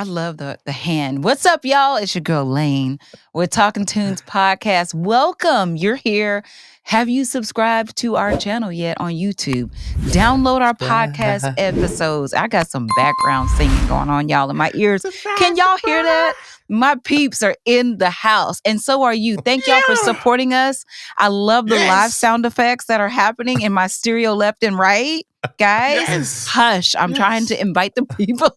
I love the hand. What's up, y'all? It's your girl Lane. We're Talking Tunes podcast. Welcome. You're here. Have you subscribed to our channel yet on YouTube? Download our podcast episodes. I got some background singing going on, y'all, in my ears. Can y'all hear that? My peeps are in the house, and so are you. Thank y'all for supporting us. I love the live sound effects that are happening in my stereo left and right. Guys, hush. I'm trying to invite the people.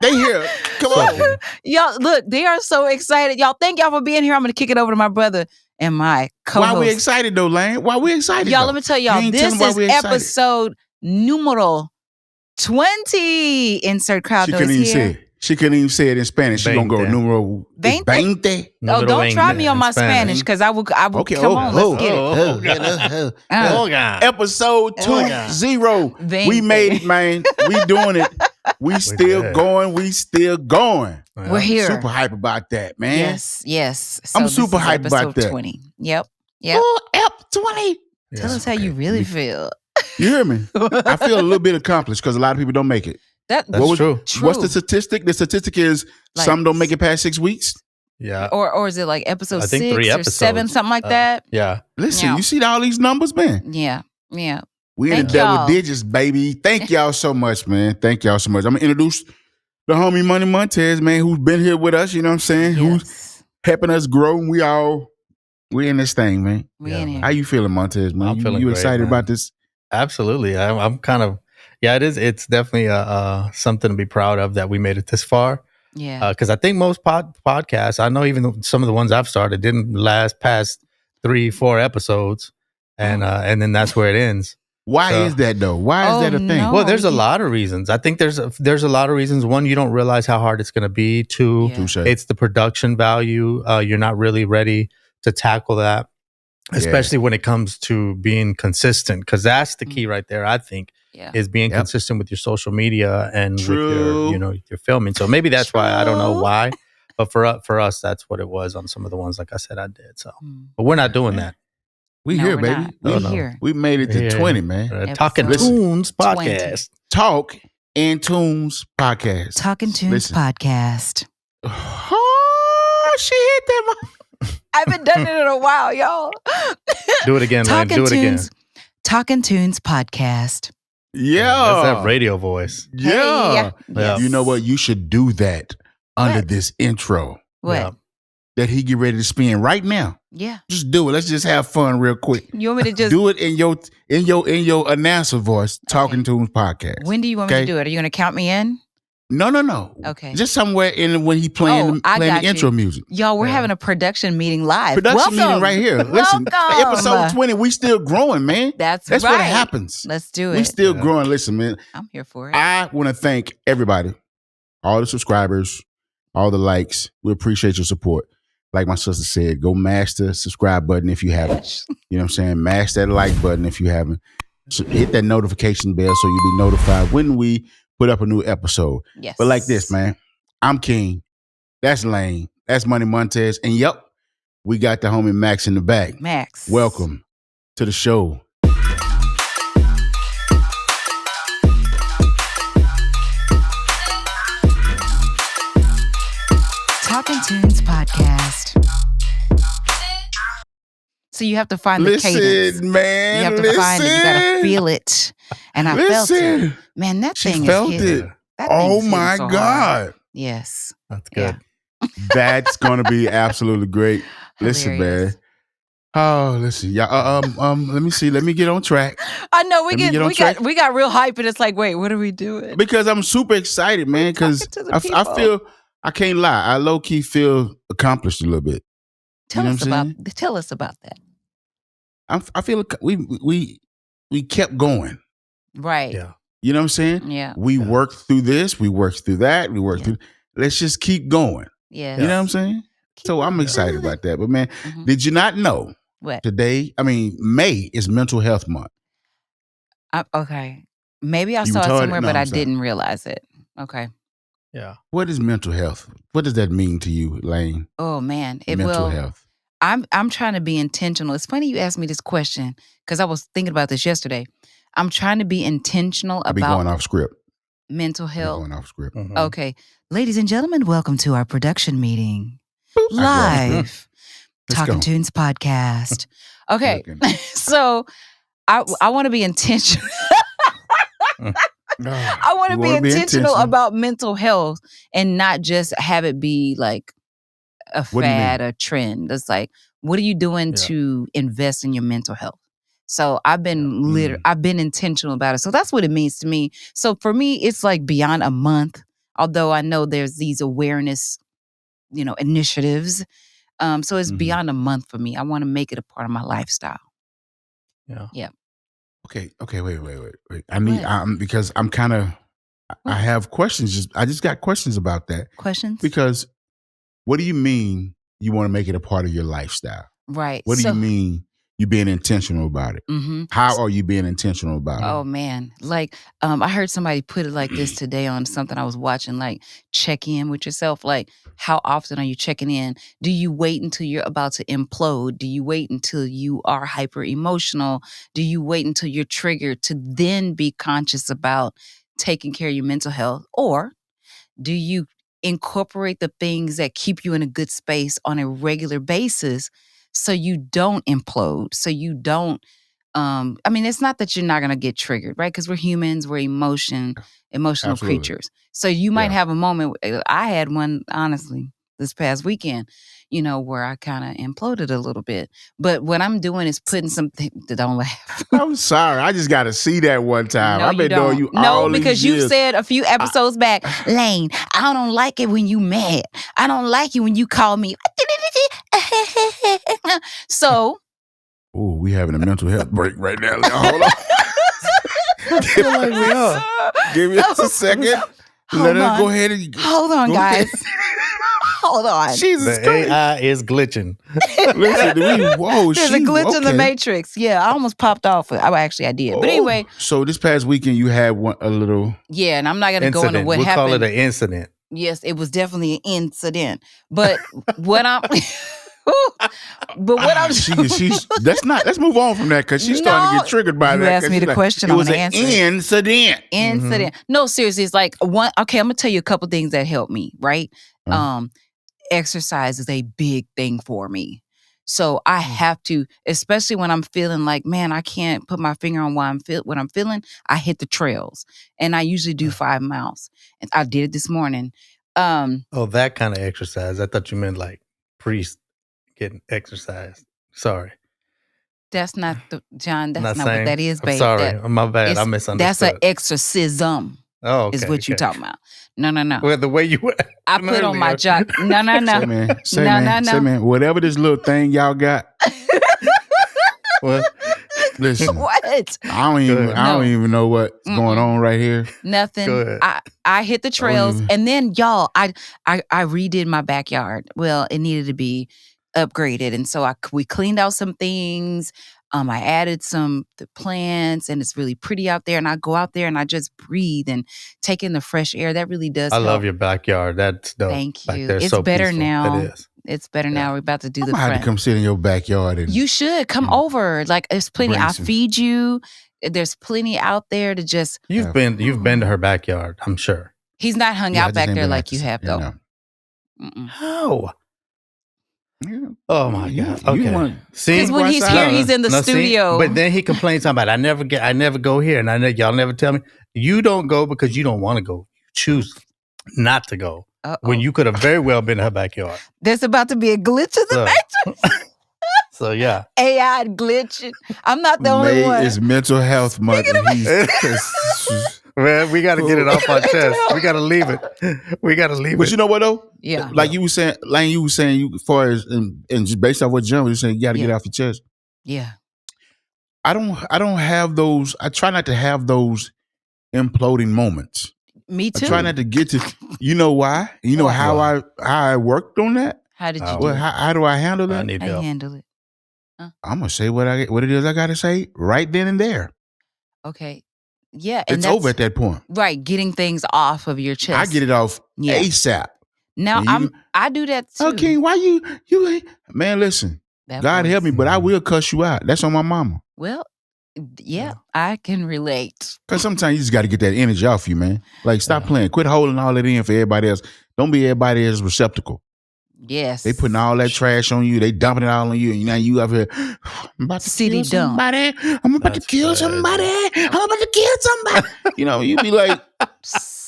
They here. Come on. Y'all, look, they are so excited. Y'all, thank y'all for being here. I'm going to kick it over to my brother and my co-host. Why we excited, though, Lane? Why we excited, Y'all, let me tell y'all, this is episode numero 20. Insert crowd noise here. She couldn't even say it in Spanish. She's going to go numero 20. Oh, don't try me on my Spanish, because I will okay, come on, let's get it. Episode 20. We made it, man. We doing it. We still going. We still going. We're here. Super hype about that, man. Yes. So I'm super hype about that. 20. Yep. Oh, F20. Tell us how you really feel. You hear me? I feel a little bit accomplished because a lot of people don't make it. That's true. What's the statistic? The statistic is some don't make it past 6 weeks. Yeah. Or is it like episode 6 3 or 7, something like that? Yeah. Listen, you see all these numbers, man? Yeah. We in the double digits, baby. Thank y'all so much, man. Thank y'all so much. I'm going to introduce the homie Money Jontez, man, who's been here with us, you know what I'm saying? Yes. Who's helping us grow. We in this thing, man. We in here. How you feeling, Montez, man? I'm feeling you great, excited man. about this? Absolutely. I'm kind of, it is. It's definitely something to be proud of that we made it this far. Yeah. Because I think most podcasts, I know even some of the ones I've started didn't last past 3-4 episodes. And then that's where it ends. Why is that, though? Why is that a thing? No. Well, there's a lot of reasons. I think there's a lot of reasons. One, you don't realize how hard it's going to be. Two, it's the production value. You're not really ready to tackle that, especially when it comes to being consistent, because that's the key right there, I think, is being consistent with your social media and with your filming. So maybe that's why. I don't know why, but for us, that's what it was on some of the ones, like I said, I did. So, but we're not doing that. We here, baby. We're here. We made it to 20, man. Talking Tunes podcast. Talk and Tunes podcast. Talking Tunes podcast. Oh, she hit that. I haven't done it in a while, y'all. Do it again, Lane. Do it again. Talking Tunes podcast. Yeah. That's that radio voice. Yeah. Yes. You know what? You should do that under this intro. What? Yeah. That he get ready to spin right now. Yeah. Just do it. Let's just have fun real quick. You want me to just do it in your announcer voice, Talking Tunes podcast. When do you want me to do it? Are you going to count me in? No. Okay. Just somewhere in when he playing the intro music. Y'all, we're having a production meeting live. Production meeting right here. Listen, Welcome. episode 20, we still growing, man. That's right. What happens. Let's do it. We still growing. Listen, man. I'm here for it. I want to thank everybody, all the subscribers, all the likes. We appreciate your support. Like my sister said, go mash the subscribe button if you haven't. You know what I'm saying? Mash that like button if you haven't. So hit that notification bell so you'll be notified when we put up a new episode. Yes. But like this, man, I'm King. That's Lane. That's Money Jontez. And yep, we got the homie Max in the back. Max. Welcome to the show. Talking Tunes podcast. So you have to find the cadence. Man, you have to find it. You gotta feel it. And I felt it. Man, that thing felt is hitting. it. Oh my so God. Hard. Yes. That's good. Yeah. That's gonna be absolutely great. Listen, man. Oh, listen, y'all. Let me see. Let me get on track. I know we got real hype, and it's like, wait, what are we doing? Because I'm super excited, man. Because I feel, I can't lie, I low key feel accomplished a little bit. Tell us about that. I feel we kept going. Right. Yeah. You know what I'm saying? Yeah. We worked through this. We worked through that. We worked through. Let's just keep going. Yeah. You know what I'm saying? So I'm excited about that. But man, did you not know what today? I mean, May is Mental Health Month. Okay. Maybe I saw it somewhere, but I didn't realize it. Okay. Yeah. What is mental health? What does that mean to you, Lane? Oh man, mental health. I'm trying to be intentional. It's funny you asked me this question because I was thinking about this yesterday. I'm trying to be intentional about. Be going off script. Mental health. Going off script. Mm-hmm. Okay. Ladies and gentlemen, welcome to our production meeting. Live. Talking Tunes podcast. Okay. So I want to be intentional. I want to be intentional about mental health and not just have it be like a fad, a trend. It's like, what are you doing to invest in your mental health? So I've been I've been intentional about it. So that's what it means to me. So for me, it's like beyond a month, although I know there's these awareness, initiatives. So it's beyond a month for me. I want to make it a part of my lifestyle. Yeah. Okay. Wait. I need because I'm kind of I have questions. I just got questions about that. Questions? Because what do you mean you want to make it a part of your lifestyle? Right. What do you mean you being intentional about it? Mm-hmm. How are you being intentional about it? Oh man. Like I heard somebody put it like this today on something I was watching, like check in with yourself. Like how often are you checking in? Do you wait until you're about to implode? Do you wait until you are hyper emotional? Do you wait until you're triggered to then be conscious about taking care of your mental health? Or do you incorporate the things that keep you in a good space on a regular basis so you don't implode, so you don't it's not that you're not going to get triggered, right? Because we're humans, we're emotional Absolutely. creatures. So you might have a moment. I had one, honestly, this past weekend, where I kind of imploded a little bit. But what I'm doing is putting something. Don't laugh. I'm sorry. I just got to see that one time. No, I've been knowing you all these because years. you said a few episodes back, Lane, I don't like it when you mad. I don't like it when you call me. So. Oh, we having a mental health break right now. Hold on. Give me just a second. Let her go ahead and hold on, guys. Hold on. Jesus Christ. AI is glitching. Listen, there's a glitch in the matrix. Yeah, I almost popped off. I did. But anyway. So this past weekend you had a little. Yeah, and I'm not going to go into what happened. We'll call it an incident. Yes, it was definitely an incident. But what I'm... But what I'm let's move on from that because she's starting to get triggered by that. You asked me the question. It was an incident. Incident. No, seriously, it's like one. Okay, I'm gonna tell you a couple things that helped me. Right, exercise is a big thing for me. So I have to, especially when I'm feeling like, man, I can't put my finger on what I'm feeling. I hit the trails, and I usually do 5 miles. And I did it this morning. That kind of exercise. I thought you meant like priest. Getting exercise. Sorry. That's not John. That's not what that is, babe. I'm sorry. My bad. I misunderstood. That's an exorcism. Oh, okay, is what you're talking about. No. Well, the way you I put on my jock. No. Say man, whatever this little thing y'all got. Well, listen. What? I don't even know what's going on right here. Nothing. I hit the trails, and then y'all, I redid my backyard. Well, it needed to be upgraded, and so we cleaned out some things. I added the plants, and it's really pretty out there. And I go out there and I just breathe and take in the fresh air. That really does. I love your backyard. That's dope. Thank you. It's so better peaceful. Now. It is. It's better now. We're about to do the front. I had to come sit in your backyard. And, you should come over. Like there's plenty. I feed you. There's plenty out there to just. You've been to her backyard. I'm sure. He's not hung out back there like you have though. How? Oh my God! Okay, see, because when he's here, he's in the studio. But then he complains about I never go here, and y'all never tell me. You don't go because you don't want to go. You choose not to go when you could have very well been in her backyard. There's about to be a glitch in the matrix. So yeah, AI glitching. I'm not the only one. It's mental health month. Man, we got to get it off our chest. We got to leave it. But you know what though? Yeah. Like you were saying, as far as and just based off what John was saying, you got to get it off your chest. Yeah. I don't have those. I try not to have those imploding moments. Me too. I try not to get to. You know why? You know how I worked on that. How did you? Do how do I handle that? I need help. I handle it. I'm gonna say what it is I gotta say right then and there. Okay. Yeah, and it's over at that point. Right, getting things off of your chest. I get it off ASAP. Now I do that too. Okay, why you man? Listen, God help me, but I will cuss you out. That's on my mama. Well, Yeah, I can relate. Because sometimes you just got to get that energy off you, man. Like, stop playing. Quit holding all that in for everybody else. Don't be everybody else's receptacle. Yes. They putting all that trash on you. They dumping it all on you. And now you up here, I'm about to City kill somebody. I'm about to kill somebody. I'm about to kill somebody. You be like,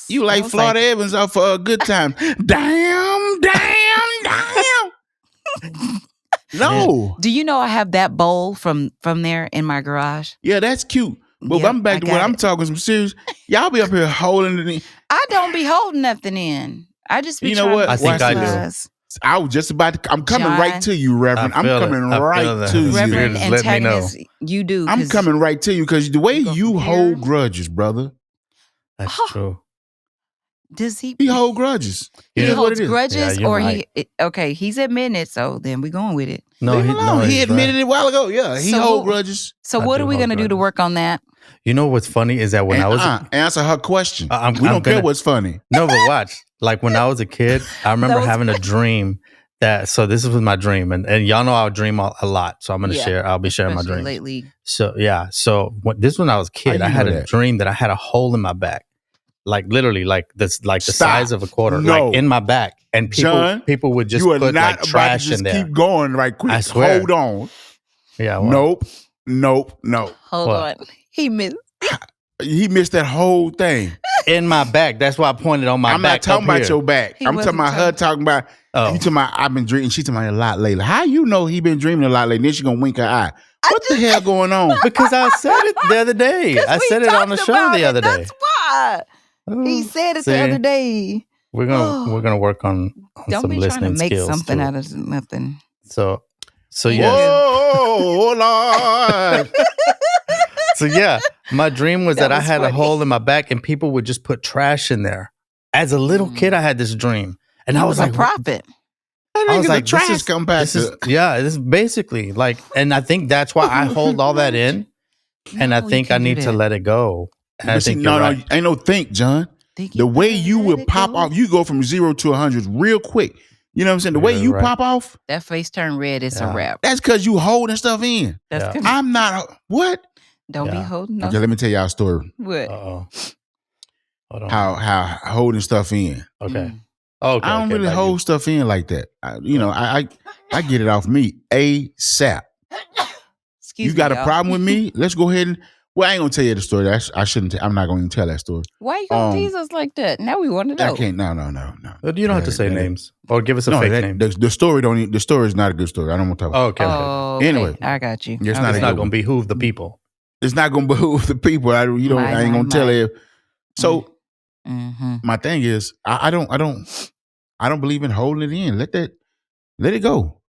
you like Florida Evans off for a good time. Damn. No. Do you know I have that bowl from there in my garage? Yeah, that's cute. But I'm back to what I'm talking some serious. Y'all be up here holding it in. I don't be holding nothing in. I just be trying what? I think I do. I was just about to. I'm coming right to you, Reverend. I'm coming right to you. Reverend antagonist, you do. I'm coming right to you because the way you hold grudges, brother. That's true. Does he? He hold grudges. He holds grudges, or right. Okay, he's admitting it. So then we're going with it. He admitted it a while ago. Yeah, he hold grudges. So what are we gonna do to work on that? You know what's funny is that when I was answer her question. We don't care what's funny. No, but watch. Like when I was a kid, I remember having a dream that. So this was my dream, and y'all know I'll dream a lot. So I'm gonna share. I'll be sharing my dreams lately. So yeah. So when I was a kid, I had a dream that I had a hole in my back. Like literally, like this, like the size of a quarter, like in my back, and people would just put like trash in there. Keep going, right quick. I swear. Hold on. Yeah. Nope. Hold on. He missed that whole thing in my back. That's why I pointed on my back. I'm not talking about your back. I'm talking about her talking about. Oh. You talking about I've been dreaming. She talking about a lot lately. How you know he been dreaming a lot lately? Then she gonna wink her eye. What the hell going on? Because I said it the other day. I said it on the show the other day. That's why. He said it the other day. We're gonna work on Don't some be listening trying to make skills something too. out of nothing. So yeah. Oh Lord. So yeah, my dream was that I had a hole in my back and people would just put trash in there. As a little kid, I had this dream, and I was like, "Profit." I was like, "Trash come back." This is basically like, and I think that's why I hold all that in, and I think I need to let it go. I think ain't no think, John. The way you would pop off, you go from 0 to 100 real quick. You know what I'm saying? The way you pop off, that face turn red. It's a wrap. That's because you holding stuff in. I'm not. What? Don't be holding nothing. Okay, let me tell y'all a story. What? Hold on. How holding stuff in. Okay. I don't really hold stuff in like that. I get it off me ASAP. You got a problem with me? Let's go ahead and. Well, I ain't gonna tell you the story. I shouldn't. I'm not going to tell that story. Why you gonna tease us like that? Now we want to know. I can't. No. You don't have to say names or give us a fake name. The story don't. The story is not a good story. I don't want to talk about. Okay. Anyway, I got you. It's not going to behoove the people. It's not going to behoove the people. I ain't going to tell you. So, my thing is, I don't believe in holding it in. Let it go.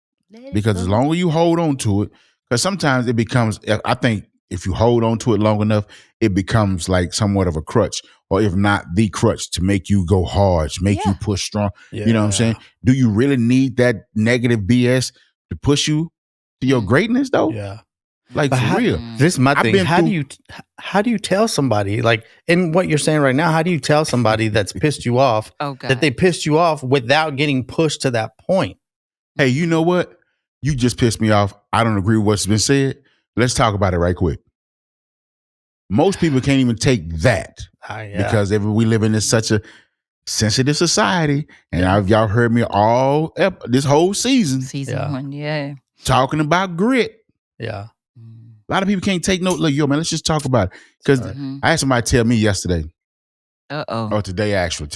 Because as long as you hold on to it, because sometimes it becomes. I think. If you hold on to it long enough, it becomes like somewhat of a crutch, or if not the crutch, to make you go hard, to make you push strong. Yeah. You know what I'm saying? Do you really need that negative BS to push you to your greatness, though? Yeah, like for real. This is my thing. How do you tell somebody, like in what you're saying right now? How do you tell somebody that's pissed you off that they pissed you off without getting pushed to that point? Hey, you know what? You just pissed me off. I don't agree with what's been said. Let's talk about it right quick. Most people can't even take that because we live in such a sensitive society, and y'all heard me all this whole season. Season 1, talking about grit. Yeah, a lot of people can't take no. Look, man, let's just talk about it because I had somebody tell me yesterday. Or today actually.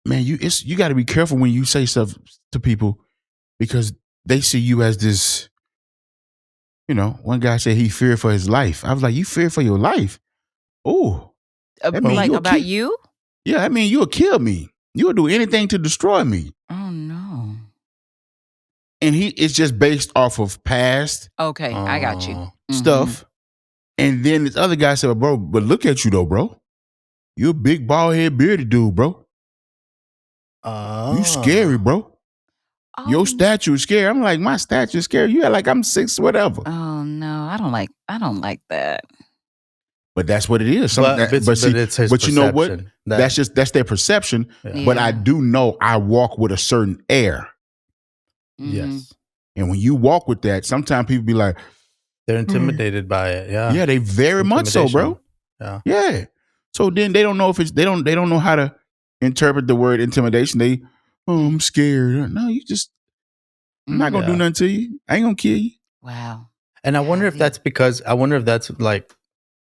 Man, you got to be careful when you say stuff to people because they see you as this. One guy said he feared for his life. I was like, you fear for your life? Oh. Like about you? Yeah, I mean, you'll kill me. You'll do anything to destroy me. Oh, no. And it's just based off of past. Okay, I got you. Stuff. And then this other guy said, well, bro, but look at you though, bro. You're a big bald head bearded dude, bro. You scary, bro. Your statue is scary. I'm like, my statue is scary. You like I'm 6, whatever. Oh no, I don't like that. But that's what it is. But you know what? That's their perception. Yeah. But I do know I walk with a certain air. Yes. And when you walk with that, sometimes people be like, They're intimidated by it. Yeah. Yeah, they very much so, bro. Yeah. So then they don't know if it's they don't know how to interpret the word intimidation. I'm scared. No, you just I'm not gonna do nothing to you. I ain't gonna kill you. Wow. And I wonder if that's like,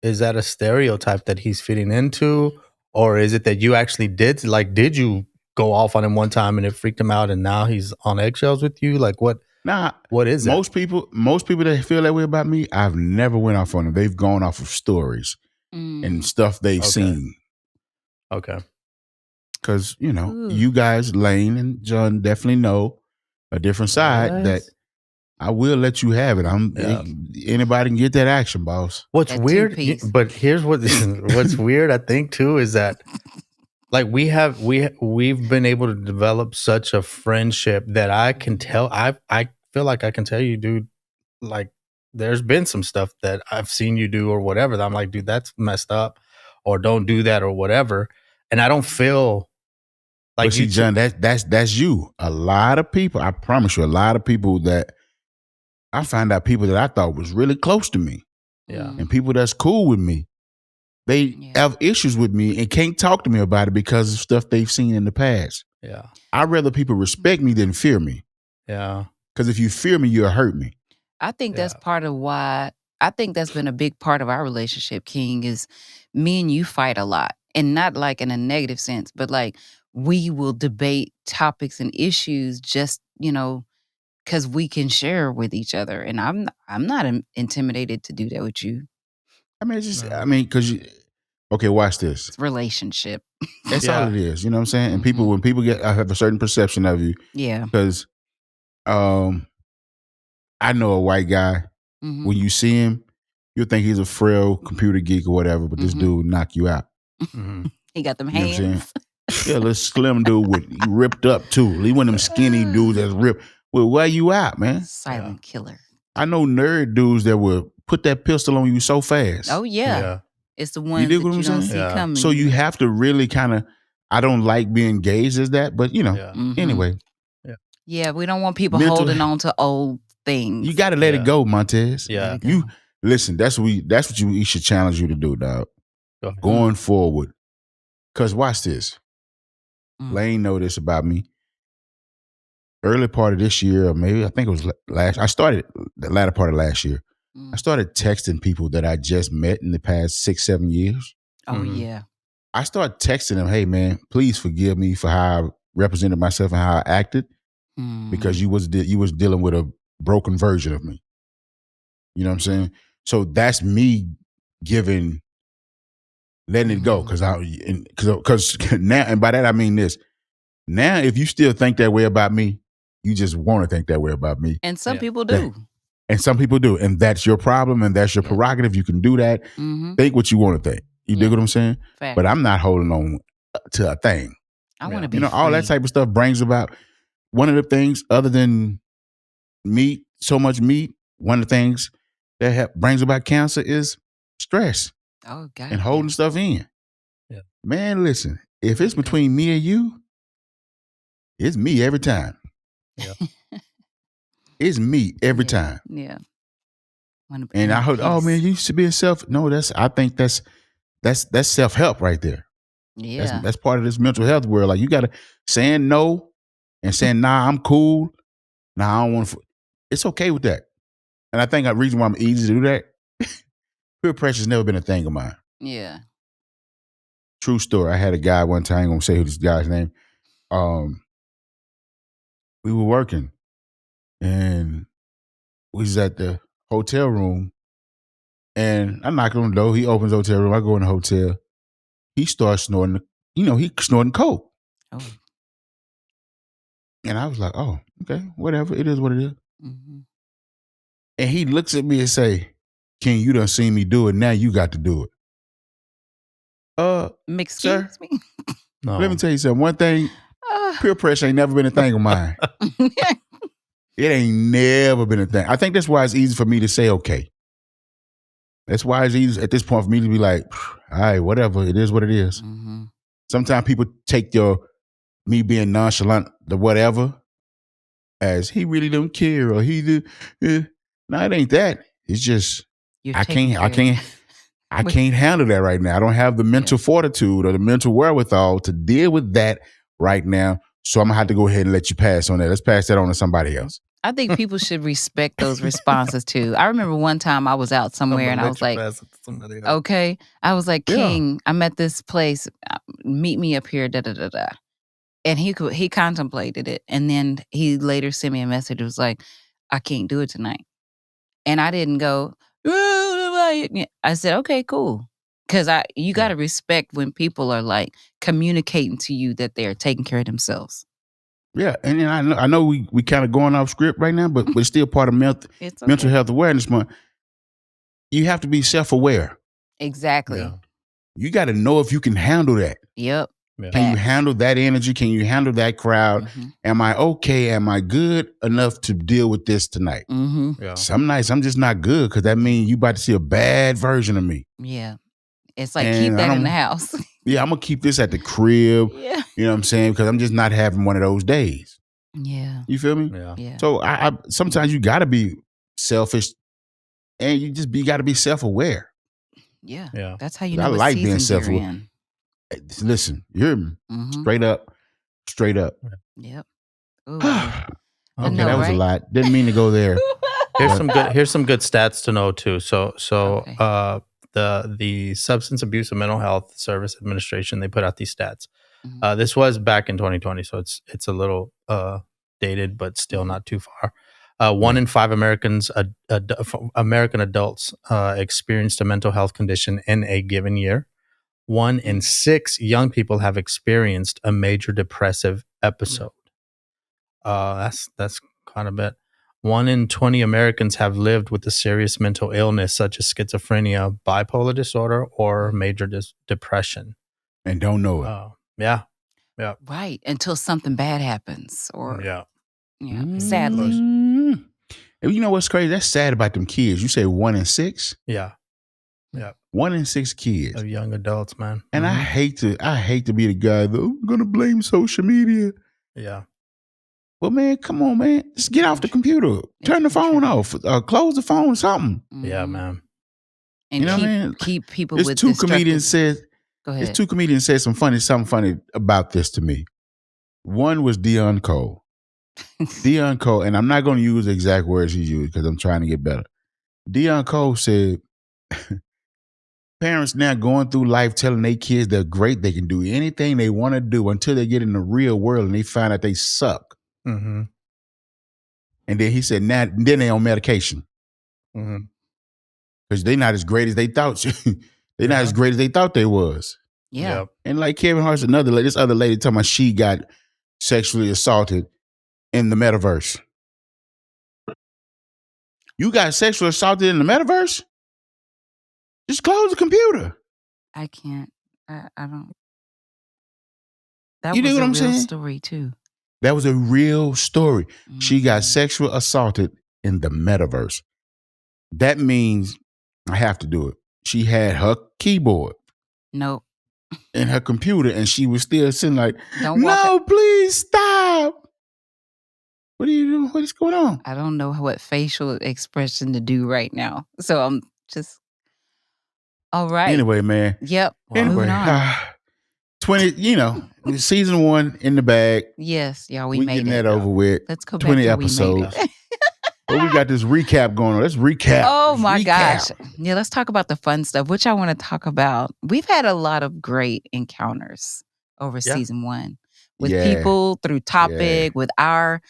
is that a stereotype that he's fitting into? Or is it that you actually did you go off on him one time and it freaked him out and now he's on eggshells with you? Like what? Nah, what is it? Most people that feel that way about me, I've never went off on them. They've gone off of stories and stuff they've seen. Okay. Because, you guys, Lane and John, definitely know a different side that I will let you have it. Anybody can get that action, boss. What's weird, but here's what's weird, I think, too, is that like we've been able to develop such a friendship that I can tell. I feel like I can tell you, dude, like there's been some stuff that I've seen you do or whatever that I'm like, dude, that's messed up, or don't do that or whatever. And I don't feel like, but see, John, that's you. A lot of people, I promise you, a lot of people that I find out people that I thought was really close to me. Yeah. And people that's cool with me, they have issues with me and can't talk to me about it because of stuff they've seen in the past. Yeah. I'd rather people respect me than fear me. Yeah. Because if you fear me, you'll hurt me. I think that's part of why, I think that's been a big part of our relationship, King, is me and you fight a lot. And not like in a negative sense, but like we will debate topics and issues just, because we can share with each other. And I'm not intimidated to do that with you. I mean, it's just, because okay, watch this. It's relationship. That's all it is. You know what I'm saying? And people, when people have a certain perception of you. Yeah. Because I know a white guy, when you see him, you'll think he's a frail computer geek or whatever, but this dude will knock you out. He got them hands. You know what I'm saying? Yeah, little slim dude he ripped up too. He one of them skinny dudes that's ripped. Well, why you out, man? Silent killer. I know nerd dudes that will put that pistol on you so fast. Oh, yeah. It's the ones that you don't see coming. So you have to really kind of, I don't like being gauged as that, but anyway. Yeah, we don't want people holding on to old things. You got to let it go, Montez. Yeah. You listen, that's what we should challenge you to do, dog. Going forward. Because watch this. Lane know this about me. Early part of this year, or maybe I think it was I started the latter part of last year. I started texting people that I just met in the past 6-7 years. Oh, yeah. I started texting them, hey, man, please forgive me for how I represented myself and how I acted because you was dealing with a broken version of me. You know what I'm saying? So that's me letting it go because now, and by that I mean this. Now, if you still think that way about me, you just want to think that way about me. And some people do. And some people do. And that's your problem and that's your prerogative. You can do that. Think what you want to think. You dig what I'm saying? Fact. But I'm not holding on to a thing. I want to be free. All that type of stuff brings about, one of the things other than meat, so much meat, one of the things that brings about cancer is stress. Oh, God. And holding stuff in. Yeah. Man, listen, if it's between me and you, it's me every time. Yeah. It's me every time. Yeah. And I heard, oh man, you should be No, I think that's self-help right there. Yeah. That's part of this mental health world. Like you gotta saying no and saying, nah, I'm cool. Nah, I don't want to. It's okay with that. And I think the reason why I'm easy to do that, peer pressure's never been a thing of mine. Yeah. True story. I had a guy one time, I ain't gonna say who this guy's name. We were working and we was at the hotel room and I knock on the door. He opens the hotel room. I go in the hotel. He starts snorting, he snorting coke. Oh. And I was like, oh, okay, whatever. It is what it is. Mm-hmm. And he looks at me and say, King, you done seen me do it. Now you got to do it. Excuse me? No. Let me tell you something. One thing, peer pressure ain't never been a thing of mine. It ain't never been a thing. I think that's why it's easy for me to say, okay. That's why it's easy at this point for me to be like, all right, whatever. It is what it is. Mm-hmm. Sometimes people take me being nonchalant, the whatever, as he really don't care or he do. No, it ain't that. it's just I can't handle that right now. I don't have the mental fortitude or the mental wherewithal to deal with that right now. So I'm gonna have to go ahead and let you pass on that. Let's pass that on to somebody else. I think people should respect those responses too. I remember one time I was out somewhere and I was like, okay. I was like, King, I'm at this place. Meet me up here, da da da da. And he contemplated it. And then he later sent me a message. It was like, I can't do it tonight. And I didn't go, I said, okay, cool. Because you got to respect when people are like communicating to you that they're taking care of themselves. Yeah, and then I know we kind of going off script right now, but it's still part of mental health awareness month. You have to be self-aware. Exactly. Yeah. You got to know if you can handle that. Yep. Yeah. Can you handle that energy? Can you handle that crowd? Mm-hmm. Am I okay? Am I good enough to deal with this tonight? Mm-hmm. Yeah. Some nights I'm just not good because that means you about to see a bad version of me. Yeah. It's like, keep that in the house. Yeah, I'm going to keep this at the crib. Yeah. You know what I'm saying? Because I'm just not having one of those days. Yeah. You feel me? Yeah. So I sometimes you got to be selfish and you got to be self-aware. Yeah. Yeah. That's how you know what like season being self-aware. you're in. Listen, you hear me? Mm-hmm. Straight up. Yep. Okay, that was a lot. Didn't mean to go there. Here's some good stats to know too. So the Substance Abuse and Mental Health Service Administration, they put out these stats. Mm-hmm. This was back in 2020, so it's a little dated, but still not too far. 1 in 5 American adults experienced a mental health condition in a given year. 1 in 6 young people have experienced a major depressive episode. That's quite a bit. 1 in 20 Americans have lived with a serious mental illness such as schizophrenia, bipolar disorder, or major depression. And don't know it. Yeah. Right. Until something bad happens. Or sadly. Mm-hmm. You know what's crazy? That's sad about them kids. You say 1 in 6? Yeah. 1 in 6 kids. Of young adults, man. And I hate to be the guy though. I'm gonna blame social media. Yeah. Well, man, come on, man. Just get off the computer. Turn the phone off. Close the phone, something. Yeah, man. And you know what I mean? Keep people There's with two comedians said. Go ahead. There's 2 comedians said something funny about this to me. One was Dion Cole. Dion Cole, and I'm not going to use the exact words he used because I'm trying to get better. Dion Cole said, parents now going through life telling their kids they're great, they can do anything they want to do until they get in the real world and they find out they suck. Mm-hmm. And then he said, then they on medication. Mm-hmm. Because they're not as great as they thought. They're not as great as they thought they was. Yeah. And like Kevin Hart's this other lady talking about she got sexually assaulted in the metaverse. You got sexually assaulted in the metaverse? Just close the computer. I can't. I don't. That you was know what a I'm real saying? Story too. That was a real story. Mm-hmm. She got sexually assaulted in the metaverse. That means I have to do it. She had her keyboard. Nope. In her computer, and she was still sitting like, no, please stop. What are you doing? What is going on? I don't know what facial expression to do right now. So I'm just, all right. Anyway, man. Yep. Anyway, moving on. 20, season 1 in the bag. Yes, y'all, we made getting that over with. Let's go back 20 to episodes. But we got this recap going on. Let's recap. Oh my gosh. Yeah, let's talk about the fun stuff, which I want to talk about. We've had a lot of great encounters over season 1 with people through topic, with our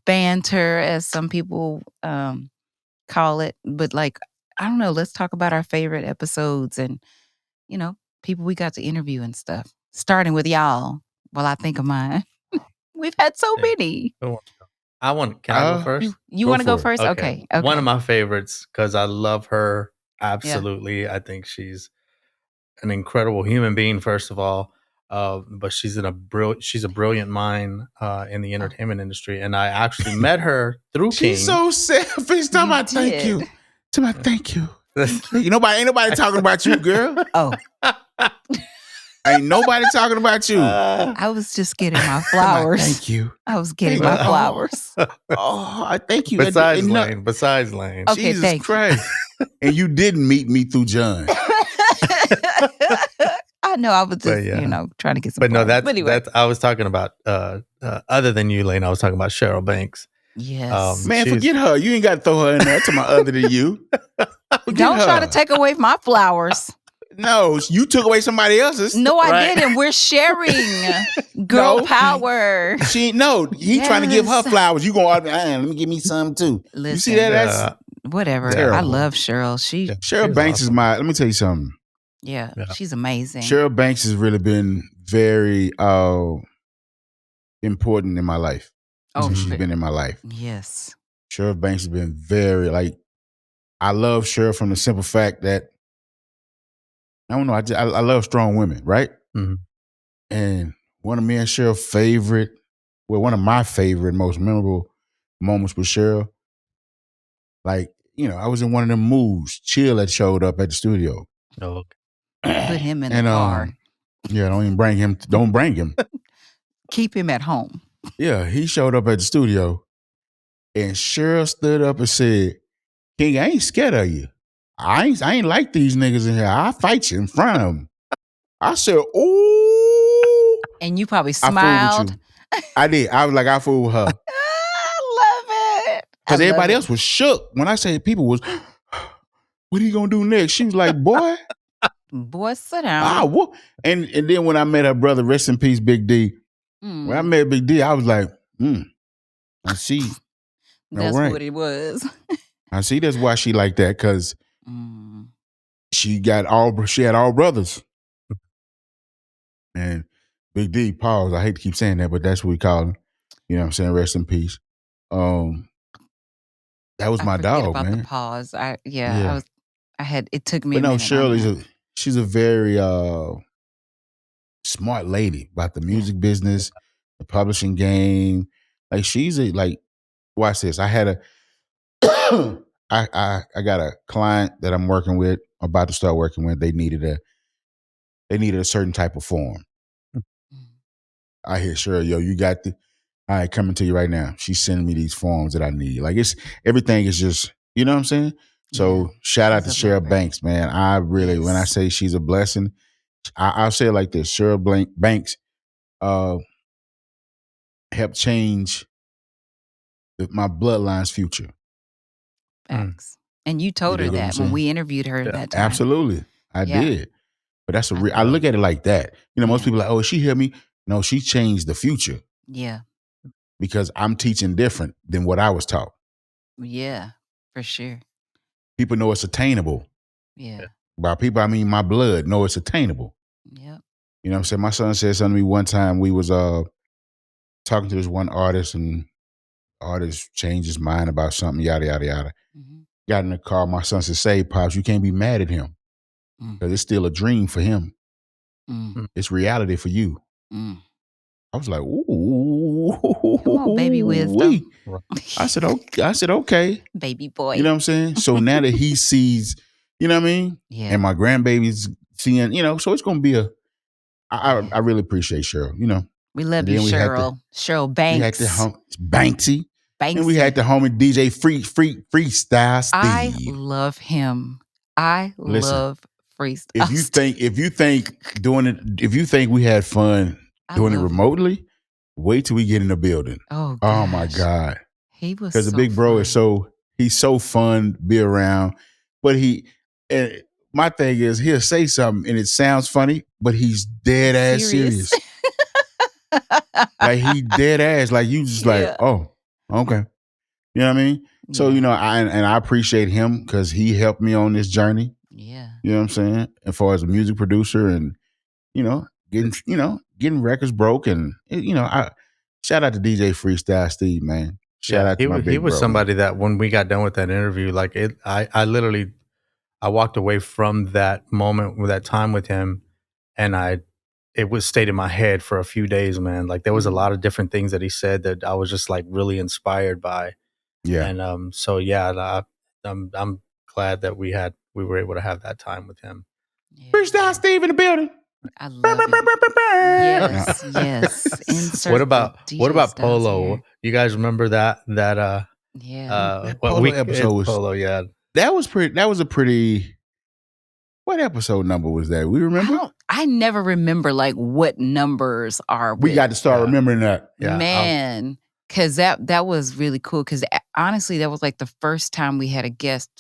banter, as some people call it. But like, I don't know, let's talk about our favorite episodes and, people we got to interview and stuff. Starting with y'all while I think of mine. We've had so many. Can I go first? You want to go first? Okay. One of my favorites, because I love her. Absolutely. Yeah. I think she's an incredible human being, first of all. But she's a brilliant mind in the entertainment industry. And I actually met her through King. She's so selfish. Tell me thank you. Ain't nobody talking about you, girl. Oh. Ain't nobody talking about you. I was just getting my flowers. Thank you. I was getting my flowers. I thank you. Besides Lane. Okay, Jesus thank Christ. And you didn't meet me through John. I know. I was just, trying to get some. But no, anyway. that's. I was talking about other than you, Lane. I was talking about Cheryl Banks. Yes, man, forget her. You ain't got to throw her in there to my other than you. Don't try to take away my flowers. No, you took away somebody else's. No, I didn't. We're sharing girl power. He trying to give her flowers. You gonna let me give me some too. Listen, you see that? That's whatever. Terrible. I love Cheryl. Cheryl Banks awesome. Let me tell you something. Yeah, she's amazing. Cheryl Banks has really been very important in my life. Oh, she's been in my life. Yes. Cheryl Banks has been very I love Cheryl from the simple fact that I don't know. I love strong women, right? Mm-hmm. And one of me and Cheryl's one of my favorite, most memorable moments with Cheryl, I was in one of them moves. Chill had showed up at the studio. Oh, okay. Put him in the car. Yeah, don't even bring him. Don't bring him. Keep him at home. Yeah, he showed up at the studio, and Cheryl stood up and said, "King, I ain't scared of you. I ain't like these niggas in here. I'll fight you in front of them." I said, "Ooh." And you probably smiled. I did. I was like, I fooled with her. I love it. Because everybody else was shook. When I say people was, what are you going to do next? She was like, boy, sit down. And then when I met her brother, rest in peace, Big D. When I met Big D, I was like, I see. That's what it was. I see that's why she like that, because she had all brothers. And Big D, pause. I hate to keep saying that, but that's what we call him. You know what I'm saying? Rest in peace. That was my dog, about man. The pause. It took me but a minute. No, Shirley, she's a very smart lady about the music business, the publishing game. Watch this. I had I got a client that I'm working with, about to start working with. They needed a certain type of form. I hear, sure, yo, you got all right, coming to you right now. She's sending me these forms that I need. Everything is just, you know what I'm saying? So shout out to Cheryl Banks, man. I really, when I say she's a blessing, I'll say it like this. Cheryl Banks helped change my bloodline's future. Facts. And you told her that when we interviewed her that time. Absolutely. I did. But that's I look at it like that. Most people are like, oh, she hear me. No, she changed the future. Yeah. Because I'm teaching different than what I was taught. Yeah, for sure. People know it's attainable. Yeah. By people, I mean my blood know it's attainable. Yeah. You know what I'm saying? My son said something to me one time. We was talking to this one artist, and the artist changed his mind about something, yada, yada, yada. Mm-hmm. Got in the car. My son said, "Say, Pops, you can't be mad at him. Because it's still a dream for him. It's reality for you." I was like, "Ooh, come on, baby wisdom." I said, okay, baby boy. You know what I'm saying? So now that he sees, you know what I mean? Yeah. And my grandbaby's seeing, so it's gonna be I really appreciate Cheryl. We love you, Cheryl. Cheryl Banks. We had the Banksy. And we had the homie DJ Freestyle Steve. I love him. Love Freestyle. If you think we had fun doing it remotely, wait till we get in the building. Oh my God. He was because the big bro is he's so fun to be around. But my thing is, he'll say something and it sounds funny, but he's dead ass serious. He dead ass. You just oh, okay. You know what I mean? Yeah. So, I appreciate him because he helped me on this journey. Yeah. You know what I'm saying? As far as a music producer and, getting records broke. And, I shout out to DJ Freestyle Steve, man. Shout out to my big bro. He was somebody that when we got done with that interview, I literally walked away from that moment with that time with him, and it was stayed in my head for a few days, man. There was a lot of different things that he said that I was just really inspired by. Yeah. And I'm glad that we were able to have that time with him. Yeah. Freestyle Steve in the building. I love it. Yes, yes. Insert What about DJ Polo? here. You guys remember that? Yeah. That Polo episode was Polo. Yeah, that was pretty. That was a pretty. What episode number was that? We remember? I never remember like what numbers are. We got to start remembering that. Yeah, man, because that was really cool. Because honestly, that was like the first time we had a guest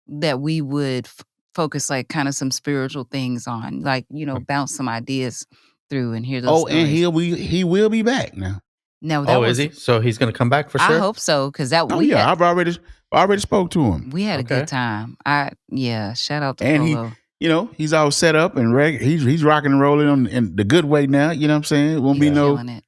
that we would focus like kind of some spiritual things on, like bounce some ideas through and hear those. And stories. he will be back now. No, that is he? So he's going to come back for sure. I hope so, because that. I've already spoke to him. We had a good time. Shout out to and Polo. He's all set up and ready. He's rocking and rolling in the good way now. You know what I'm saying? It won't be no. Killing it.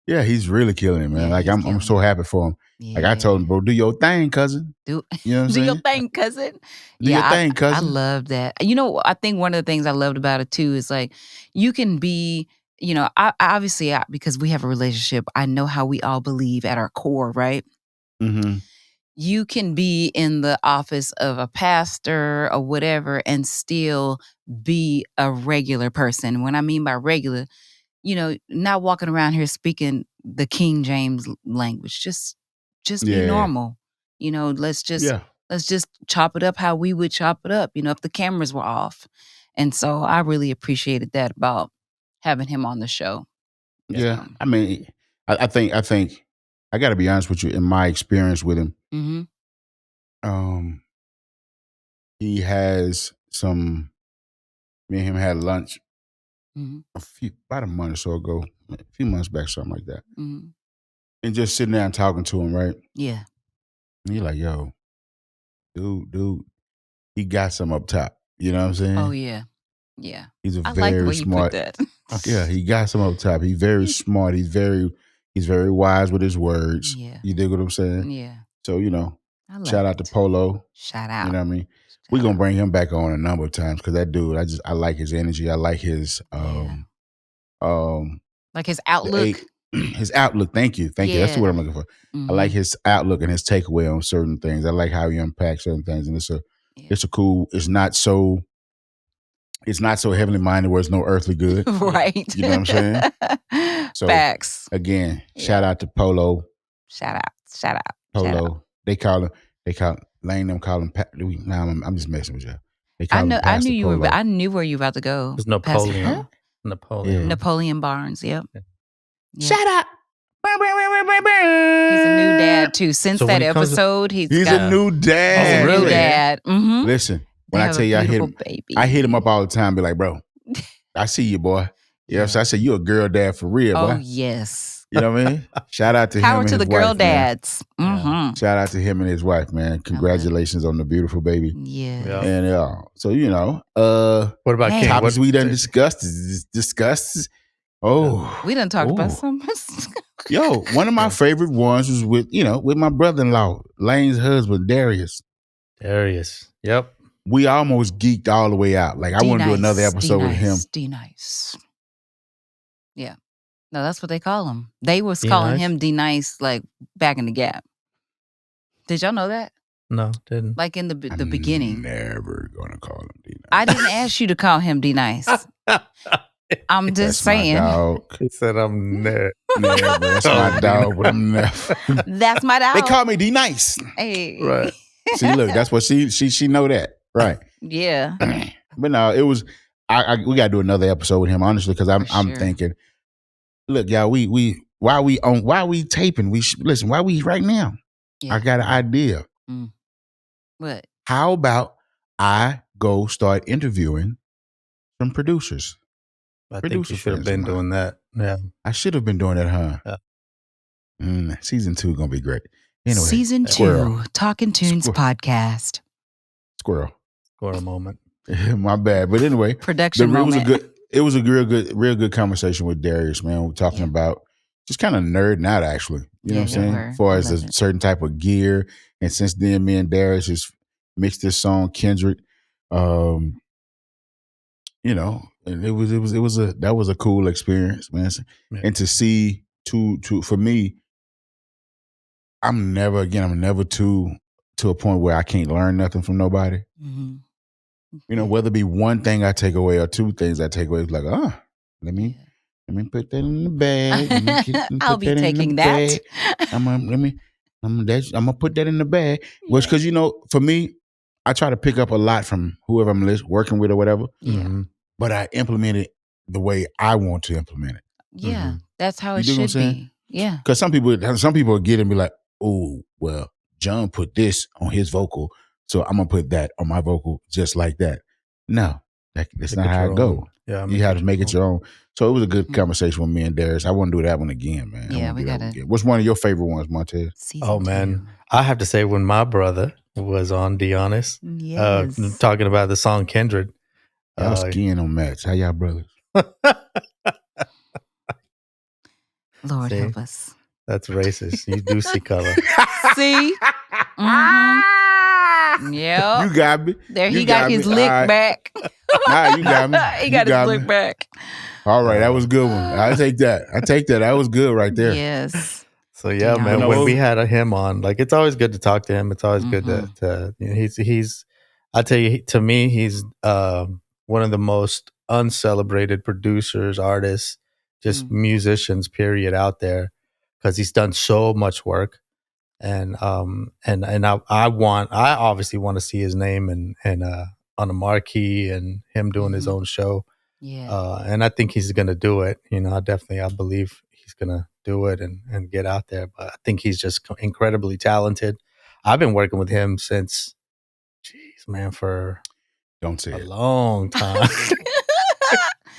Yeah, he's really killing it, man. Like I'm so happy for him. Yeah. Like I told him, bro, do your thing, cousin. You know what I'm saying? Do your thing, cousin. Do your thing, cousin. I love that. I think one of the things I loved about it too is like you can be. I obviously because we have a relationship, I know how we all believe at our core, right? Mm-hmm. You can be in the office of a pastor or whatever and still be a regular person. When I mean by regular, not walking around here speaking the King James language. Just be normal. Let's just chop it up how we would chop it up, if the cameras were off. And so I really appreciated that about having him on the show. Yeah. I mean, I think I got to be honest with you. In my experience with him, he has some. Me and him had lunch about a month or so ago, a few months back, something like that. Mm-hmm. And just sitting there and talking to him, right? Yeah. And you're like, yo, dude, he got some up top. You know what I'm saying? Oh yeah. Yeah. He's I very like the way smart. You put that. Yeah, he got some up top. He's very smart. He's very wise with his words. Yeah. You dig what I'm saying? Yeah. So, shout out to Polo. Shout out. You know what I mean? We're going to bring him back on a number of times because that dude, I like his energy. I like his like his outlook. His outlook. Thank you. That's the word I'm looking for. Mm-hmm. I like his outlook and his takeaway on certain things. I like how he unpacks certain things. And it's a cool, it's not so heavenly minded where it's no earthly good. Right. You know what I'm saying? So, facts. Again, shout out to Polo. Shout out. Polo. Shout out. They call Lane, them call him I'm just messing with you. They call him I knew you Polo. were. I knew where you were about to go. It was Napoleon. Huh? Napoleon Barnes. Yep. Shut up. He's a new dad too. Since that episode, he's a new dad. Oh, really? New dad. Mm-hmm. Listen, when I tell you, I hit him up all the time. Be like, bro, I see you, boy. Yeah. So I said, you a girl dad for real, boy. Oh yes. You know what I mean? Shout out to him and his wife. Power to the girl dads. Mm-hmm. Shout out to him and his wife, man. Congratulations on the beautiful baby. Yeah. And so what about King? Topics we done discussed. Oh, we done talked about so much. Yo, one of my favorite ones was with my brother-in-law, Lane's husband, Darius. Yep. We almost geeked all the way out. Like I want to do another episode with him. D-Nice. Yeah. No, that's what they call him. They was calling him D-Nice like back in the Gap. Did y'all know that? No, didn't. Like in the beginning. Never gonna call him D-Nice. I didn't ask you to call him D-Nice. I'm just saying. My dog. He said I'm never. That's my dog, but I'm never. That's my dog. They call me D-Nice. Hey. Right. See, look, that's what she know that. Right. Yeah. But no, it was we gotta do another episode with him, honestly, because I'm thinking, look, y'all, while we taping, listen, while we right now, I got an idea. What? How about I go start interviewing some producers? I think you should have been doing that. Yeah. I should have been doing that, huh? Yeah. Season 2 gonna be great. Anyway, Season 2, Talking Tunes podcast. Squirrel moment. My bad. But anyway, production moment. It was a real good conversation with Darius, man. We're talking about just kind of nerding out, actually. You know what I'm saying? As far as a certain type of gear. And since then, me and Darius just mixed this song, Kendrick. And that was a cool experience, man. Yeah. And to see for me, I'm never to a point where I can't learn nothing from nobody. Mm-hmm. whether it be one thing I take away or two things I take away, it's like, let me put that in the bag. I'll be taking that. I'm gonna put that in the bag. Which, because for me, I try to pick up a lot from whoever I'm working with or whatever. Yeah. But I implement it the way I want to implement it. Yeah, that's how it should be. Yeah. Because some people get it and be like, oh, well, John put this on his vocal, so I'm gonna put that on my vocal just like that. No, that's not how it go. Yeah, you have to make it your own. So it was a good conversation with me and Darius. I want to do that one again, man. Yeah, we got to. What's one of your favorite ones, Montez? Oh, man. I have to say, when my brother was on Be Honest, talking about the song Kindred. Y'all skin on match. How y'all brothers? Lord help us. That's racist. You do see color. See? Mm-hmm. Yeah. You got me. There, he got his lick back. Nah, you got me. He got his lick back. All right, that was a good one. I take that. That was good right there. Yes. So yeah, man. When we had him on, like, it's always good to talk to him. It's always good to he's. I tell you, to me, he's one of the most uncelebrated producers, artists, just musicians, period, out there, because he's done so much work, and I obviously want to see his name and on a marquee and him doing his own show. Yeah. And I think he's gonna do it. I believe he's gonna do it and get out there. But I think he's just incredibly talented. I've been working with him since, for don't say a long time.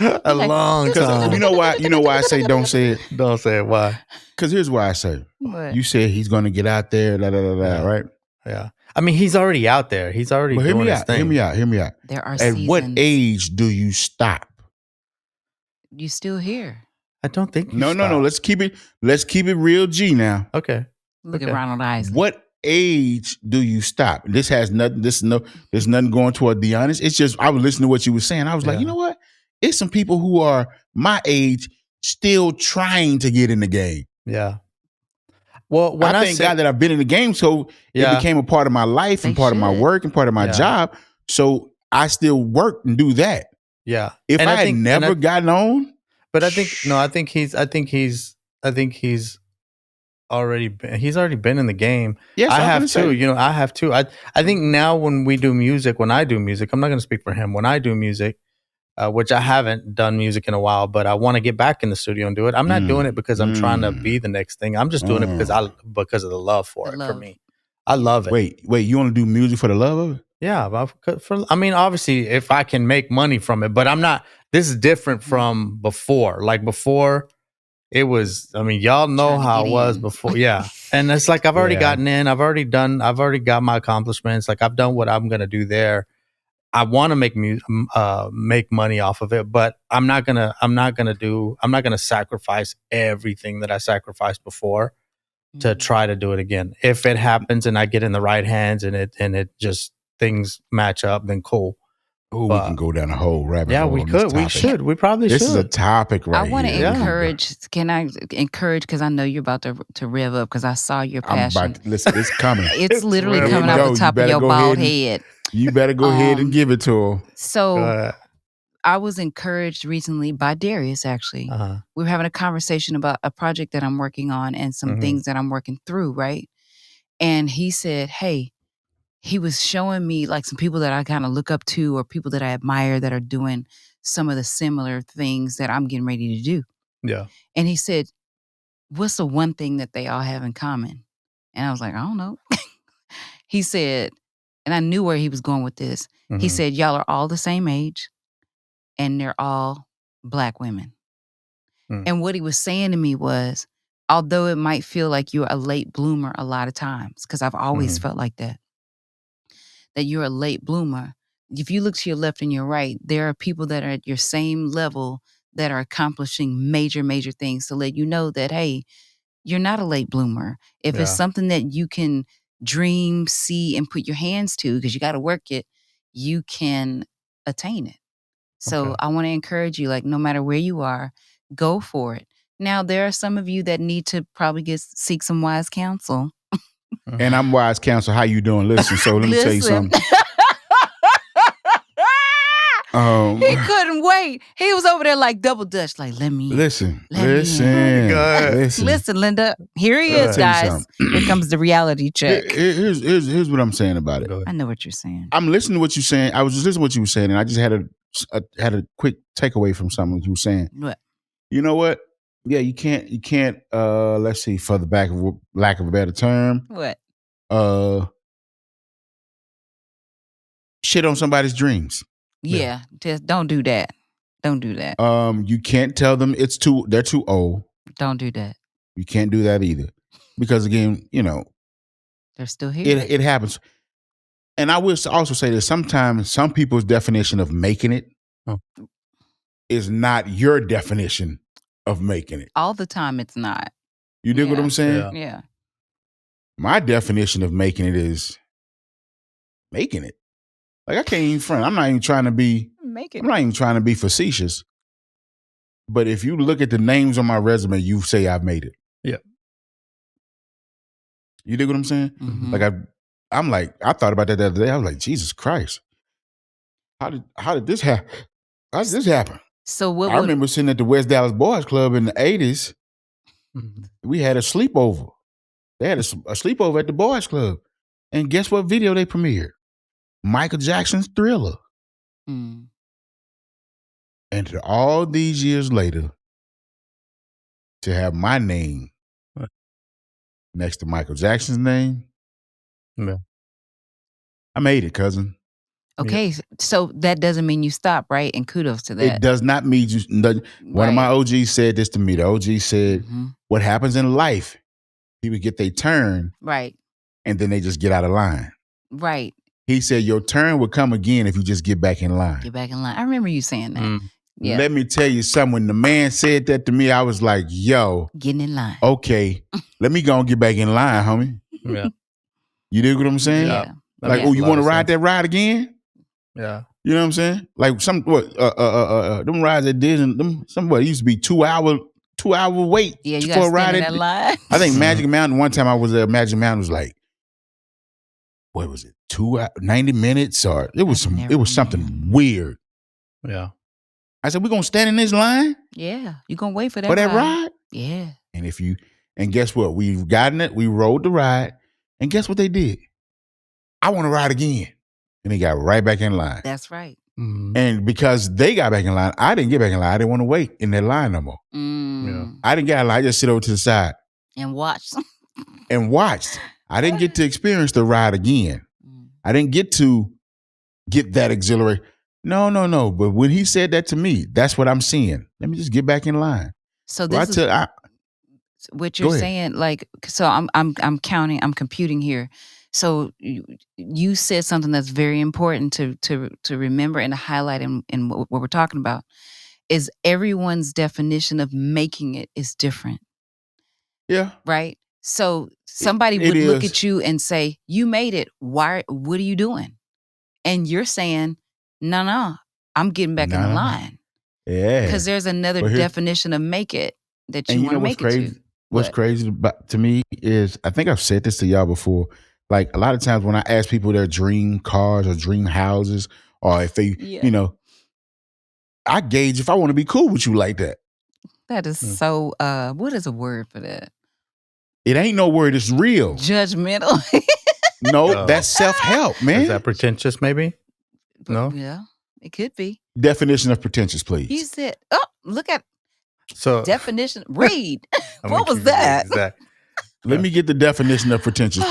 Long time. You know why I say don't say it? Don't say it. Why? Because here's why I say. What? You said he's gonna get out there, right? Yeah. I mean, he's already out there. He's already doing his thing. Hear me out. There are At seasons. what age do you stop? You still here? I don't think. No. Let's keep it real G now. Okay. Look at Ronald Isley. What age do you stop? This has nothing. There's nothing going toward the honest. It's just I was listening to what you were saying. I was like, you know what? It's some people who are my age still trying to get in the game. Yeah. Well, when I thank God that I've been in the game, so it became a part of my life and part of my work and part of my job. So I still work and do that. Yeah. If I had never gotten on, but I think he's already been in the game. Yes, I have too. I have too. I think now when I do music, I'm not going to speak for him. When I do music, which I haven't done music in a while, but I want to get back in the studio and do it. I'm not doing it because I'm trying to be the next thing. I'm just doing it because of the love for it. For me, I love it. Wait, you want to do music for the love of it? Yeah, obviously, if I can make money from it, but I'm not. This is different from before. Like before, it was. I mean, y'all know how it was before. Yeah, and it's like I've already gotten in. I've already got my accomplishments. Like I've done what I'm gonna do there. I want to make money off of it, but I'm not gonna sacrifice everything that I sacrificed before to try to do it again. If it happens and I get in the right hands and it just things match up, then cool. Oh, we can go down a whole rabbit hole. Yeah, we could. We should. We probably should. This is a topic right here. I want to encourage. Can I encourage? Because I know you're about to rev up. Because I saw your passion. Listen, it's coming. It's literally coming out the top of your bald head. You better go ahead and give it to her. So I was encouraged recently by Darius, actually. We were having a conversation about a project that I'm working on and some things that I'm working through, right? And he said, hey, he was showing me like some people that I kind of look up to or people that I admire that are doing some of the similar things that I'm getting ready to do. Yeah. And he said, what's the one thing that they all have in common? And I was like, I don't know. He said, and I knew where he was going with this. He said, y'all are all the same age and they're all Black women. And what he was saying to me was, although it might feel like you're a late bloomer a lot of times, because I've always felt like that you're a late bloomer. If you look to your left and your right, there are people that are at your same level that are accomplishing major, major things to let you know that, hey, you're not a late bloomer. If it's something that you can dream, see, and put your hands to, because you got to work it, you can attain it. So I want to encourage you, like, no matter where you are, go for it. Now, there are some of you that need to probably seek some wise counsel. And I'm wise counsel. How you doing? Listen, so let me tell you something. He couldn't wait. He was over there like double dutch, like, let me in. Listen, Linda. Here he is, guys. Here comes the reality check. Here's what I'm saying about it. I know what you're saying. I'm listening to what you're saying. I was just listening to what you were saying, and I just had a quick takeaway from something you were saying. What? You know what? Yeah, you can't. Let's see, for the lack of a better term. What? Shit on somebody's dreams. Yeah, just don't do that. Don't do that. You can't tell them they're too old. Don't do that. You can't do that either. Because again, they're still here. It happens. And I will also say that sometimes some people's definition of making it is not your definition of making it. All the time it's not. You dig what I'm saying? Yeah. My definition of making it is making it. Like, I can't even front. I'm not even trying to be facetious. But if you look at the names on my resume, you say I've made it. Yeah. You dig what I'm saying? Mm-hmm. Like I thought about that the other day. I was like, Jesus Christ. How did this happen? How did this happen? So I remember sitting at the West Dallas Boys Club in the 80s. Mm-hmm. We had a sleepover. They had a sleepover at the Boys Club. And guess what video they premiered? Michael Jackson's Thriller. Mm. And all these years later, to have my name next to Michael Jackson's name, I made it, cousin. Okay, so that doesn't mean you stop, right? And kudos to that. It does not mean you. One of my OGs said this to me. The OG said, what happens in life, people get their turn. Right. And then they just get out of line. Right. He said, your turn will come again if you just get back in line. Get back in line. I remember you saying that. Mm. Yeah. Let me tell you something. When the man said that to me, I was like, yo. Getting in line. Okay. Let me go and get back in line, homie. Yeah. You dig what I'm saying? Yeah. Like, you want to ride that ride again? Yeah. You know what I'm saying? Like them rides at Disney, somebody used to be 2 hour wait for a ride. That line. I think Magic Mountain, one time I was at Magic Mountain, was like, what was it? 90 minutes or it was something weird. Yeah. I said, we're gonna stand in this line? Yeah. You're gonna wait for that ride? Yeah. And guess what? We've gotten it, we rode the ride, and guess what they did? I want to ride again. And they got right back in line. That's right. Mm-hmm. And because they got back in line, I didn't get back in line. I didn't want to wait in that line no more. Yeah. I didn't get in line. I just sit over to the side. And watched. I didn't get to experience the ride again. I didn't get to get that exhilarating. No. But when he said that to me, that's what I'm seeing. Let me just get back in line. So this what you're saying, like, so I'm computing here. So you said something that's very important to remember and to highlight in what we're talking about is everyone's definition of making it is different. Yeah. Right? So somebody would look at you and say, you made it. Why? What are you doing? And you're saying, no, I'm getting back in the line. Yeah. Because there's another definition of make it that you want to make it to. What's crazy to me is, I think I've said this to y'all before, like a lot of times when I ask people their dream cars or dream houses, or if they, I gauge if I want to be cool with you like that. That is so, what is a word for that? It ain't no word, it's real. Judgmental. No, that's self-help, man. Is that pretentious maybe? No? Yeah, it could be. Definition of pretentious, please. You said, look at so definition. Read. What was that? Let me get the definition of pretentious,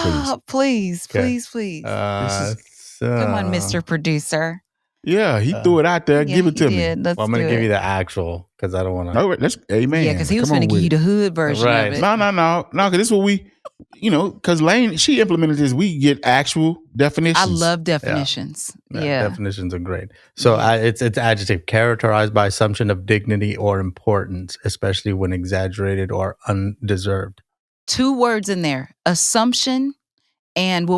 please. Please. Come on, Mr. Producer. Yeah, he threw it out there. Give it to me. I'm going to give you the actual, because I don't want to. No, amen. Yeah, because he was going to give you the hood version of it. No, because this is what we, because Lane, she implemented this. We get actual definitions. I love definitions. Yeah. Definitions are great. So it's adjective, characterized by assumption of dignity or importance, especially when exaggerated or undeserved. 2 words in there, assumption and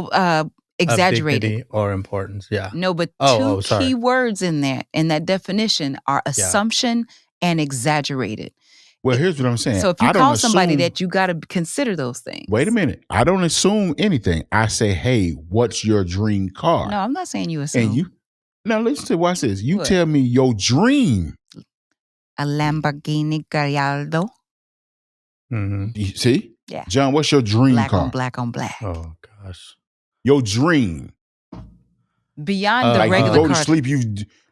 exaggerated. Dignity or importance, yeah. No, but 2 key words in there, in that definition, are assumption and exaggerated. Well, here's what I'm saying. So if you call somebody that, you got to consider those things. Wait a minute. I don't assume anything. I say, hey, what's your dream car? No, I'm not saying you assume. And Now watch this. You What? tell me your dream. A Lamborghini Gallardo. You see? Yeah. John, what's your dream Black car? on black on black. Oh gosh. Your dream. Beyond the like regular you go car. to sleep,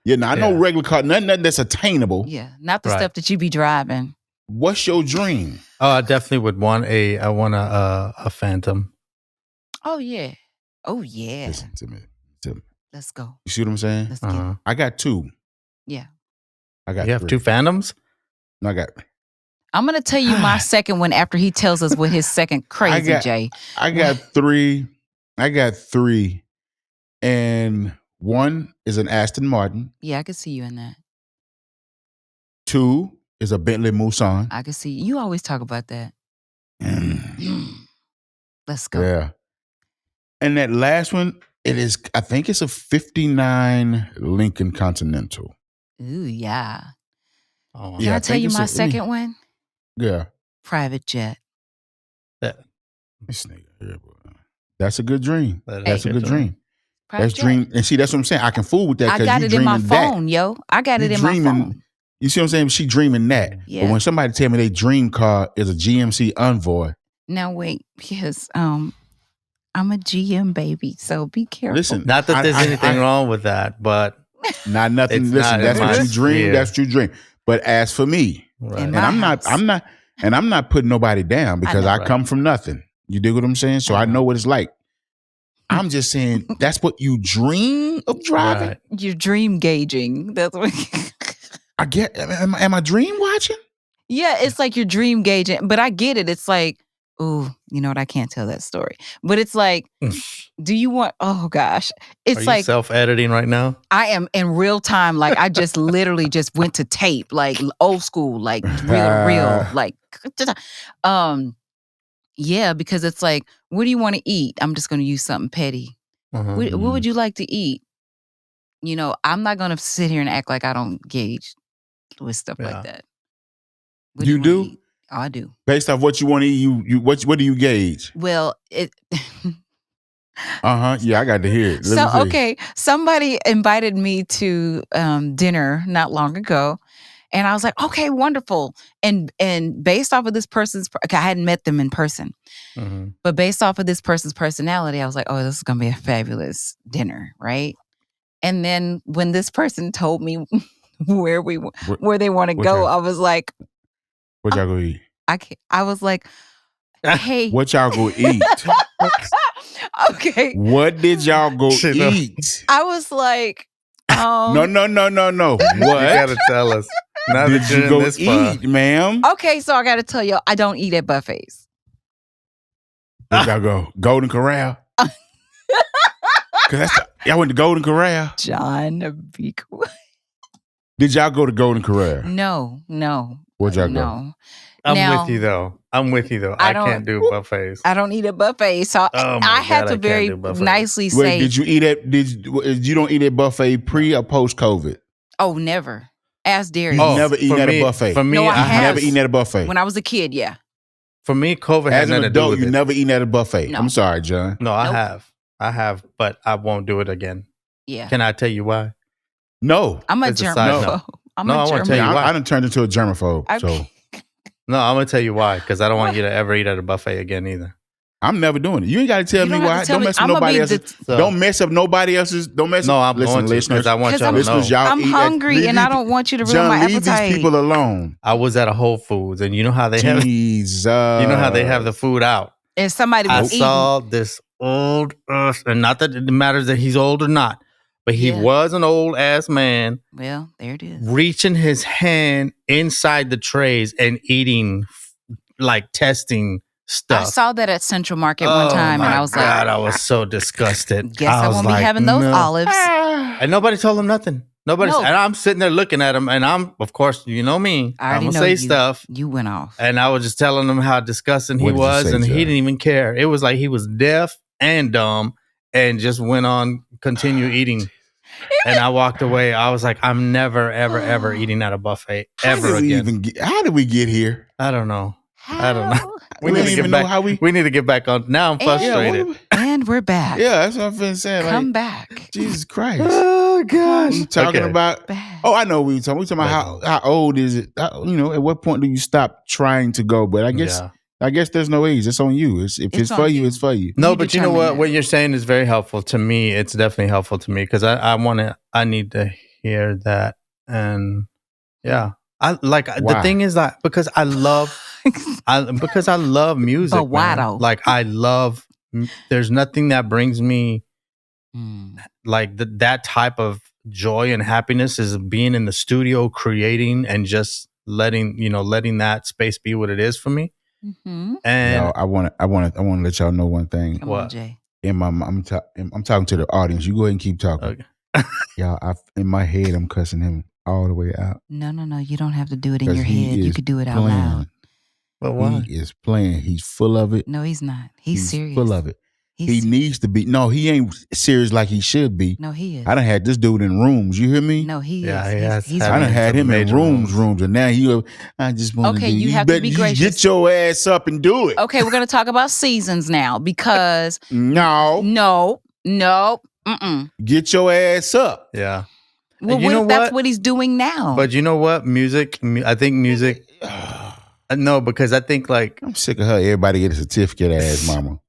I know regular car, nothing that's attainable. Yeah, not the stuff that you be driving. What's your dream? Oh, I definitely would want a Phantom. Oh yeah. Oh yeah. Listen to me. Let's go. You see what I'm saying? Let's get it. I got two. Yeah. I got You have 2 Phantoms? No, I got. I'm gonna tell you my second one after he tells us what his second crazy Jay. I got 3. I got 3. And one is an Aston Martin. Yeah, I can see you in that. 2 is a Bentley Mulsanne. I can see you always talk about that. Let's go. Yeah. And that last one, I think it's a 59 Lincoln Continental. Ooh, yeah. Oh, Can I tell you my second one? Yeah. Private jet. This nigga here, boy. That's a good dream. That's a good dream. Private That's dream. And see, that's what I'm saying. I can fool with that I because got you it in my dreaming phone, that. yo. I got it in my phone. You see what I'm saying? She dreaming that. Yeah. But when somebody tell me their dream car is a GMC Envoy. Now wait, because I'm a GM baby, so be careful. Listen, not that there's anything wrong with that, but not nothing. Listen, that's what you dream. That's what you dream. But as for me, and I'm not putting nobody down because I come from nothing. You dig what I'm saying? So I know what it's like. I'm just saying that's what you dream of driving. Right. You're dream gauging. That's what I get. Am I dream watching? Yeah, it's like you're dream gauging, but I get it. It's like, ooh, you know what? I can't tell that story. But it's like, do you want? Oh gosh, it's like self-editing right now. I am in real time. Like I just literally just went to tape, like old school, like real, like, yeah, because it's like, what do you want to eat? I'm just going to use something petty. What would you like to eat? You know, I'm not going to sit here and act like I don't gauge with stuff like that. What you do? Oh, I do. Based off what you want to eat, what do you gauge? Well, it. Yeah, I got to hear it. Okay, somebody invited me to dinner not long ago. And I was like, okay, wonderful. And based off of this person's, I hadn't met them in person, but based off of this person's personality, I was like, oh, this is going to be a fabulous dinner, right? And then when this person told me where they want to go, I was like, what y'all go eat? I was like, hey. What y'all go eat? Okay. What did y'all go eat? I was like, No. What? You gotta tell us. Now did you go eat, ma'am? Okay, so I got to tell you, I don't eat at buffets. Where y'all go? Golden Corral? Because y'all went to Golden Corral? John, be quiet. Did y'all go to Golden Corral? No. Where'd y'all go? No. I'm with you though. I can't do buffets. I don't eat at buffets. So I had to very nicely say. Wait, did you eat at? You don't eat at buffet pre or post COVID? Oh, never. Ask Darius. You never eaten at a buffet. For me, no, I never eaten at a buffet. When I was a kid, yeah. For me, COVID has nothing to do with it. You never eaten at a buffet. No. I'm sorry, John. No, I have, but I won't do it again. Yeah. Can I tell you why? No. I'm a germaphobe. I want to tell you why. I done turned into a germaphobe. So. No, I'm gonna tell you why. Because I don't want you to ever eat at a buffet again either. I'm never doing it. You ain't got to tell me why. Don't mess with nobody else's. Don't mess up nobody else's. Don't mess. No, I'm going to because I want y'all to know. I'm hungry and I don't want you to ruin my appetite. Leave these people alone. I was at a Whole Foods and you know how they have. Jesus. You know how they have the food out. And somebody was eating. I saw this old, and not that it matters that he's old or not, but he was an old ass man. Well, there it is. Reaching his hand inside the trays and eating, like testing stuff. I saw that at Central Market one time, and I was God, I was so disgusted. Guess I won't be having those olives. And nobody told him nothing. And I'm sitting there looking at him, and I'm, of course, you know me. I'm gonna say stuff. You went off, and I was just telling him how disgusting he was, and he didn't even care. It was like he was deaf and dumb, and just went on, continue eating. And I walked away. I was like, I'm never, ever, ever eating at a buffet ever again. How did we get here? I don't know. We need to get back on. Now I'm frustrated. And we're back. Yeah, that's what I'm saying. Come back. Jesus Christ. Oh gosh. I'm talking about. Oh, I know what you're talking. We're talking about how old is it? At what point do you stop trying to go? But I guess there's no age. It's on you. If it's for you, it's for you. No, but you know what? What you're saying is very helpful to me. It's definitely helpful to me because I need to hear that. And yeah, the thing is that because I love music. But why though? Like there's nothing that brings me like that type of joy and happiness is being in the studio creating and just letting that space be what it is for me. Mm-hmm. And I want to let y'all know one thing. Come on, Jay. I'm talking to the audience. You go ahead and keep talking. Okay. Y'all, in my head, I'm cussing him all the way out. No. You don't have to do it in your head. You could do it out loud. But why? He is playing. He's full of it. No, he's not. He's serious. Full of it. He needs to be. No, he ain't serious like he should be. No, he is. I done had this dude in rooms. You hear me? No, he is. Yeah, I done had him in rooms, and now I just want to. Okay, you have to be gracious. Get your ass up and do it. Okay, we're gonna talk about seasons now because no. Get your ass up. Yeah. Well, what if that's what he's doing now? But you know what? I think music. No, because I think like I'm sick of her. Everybody get a certificate, ass mama.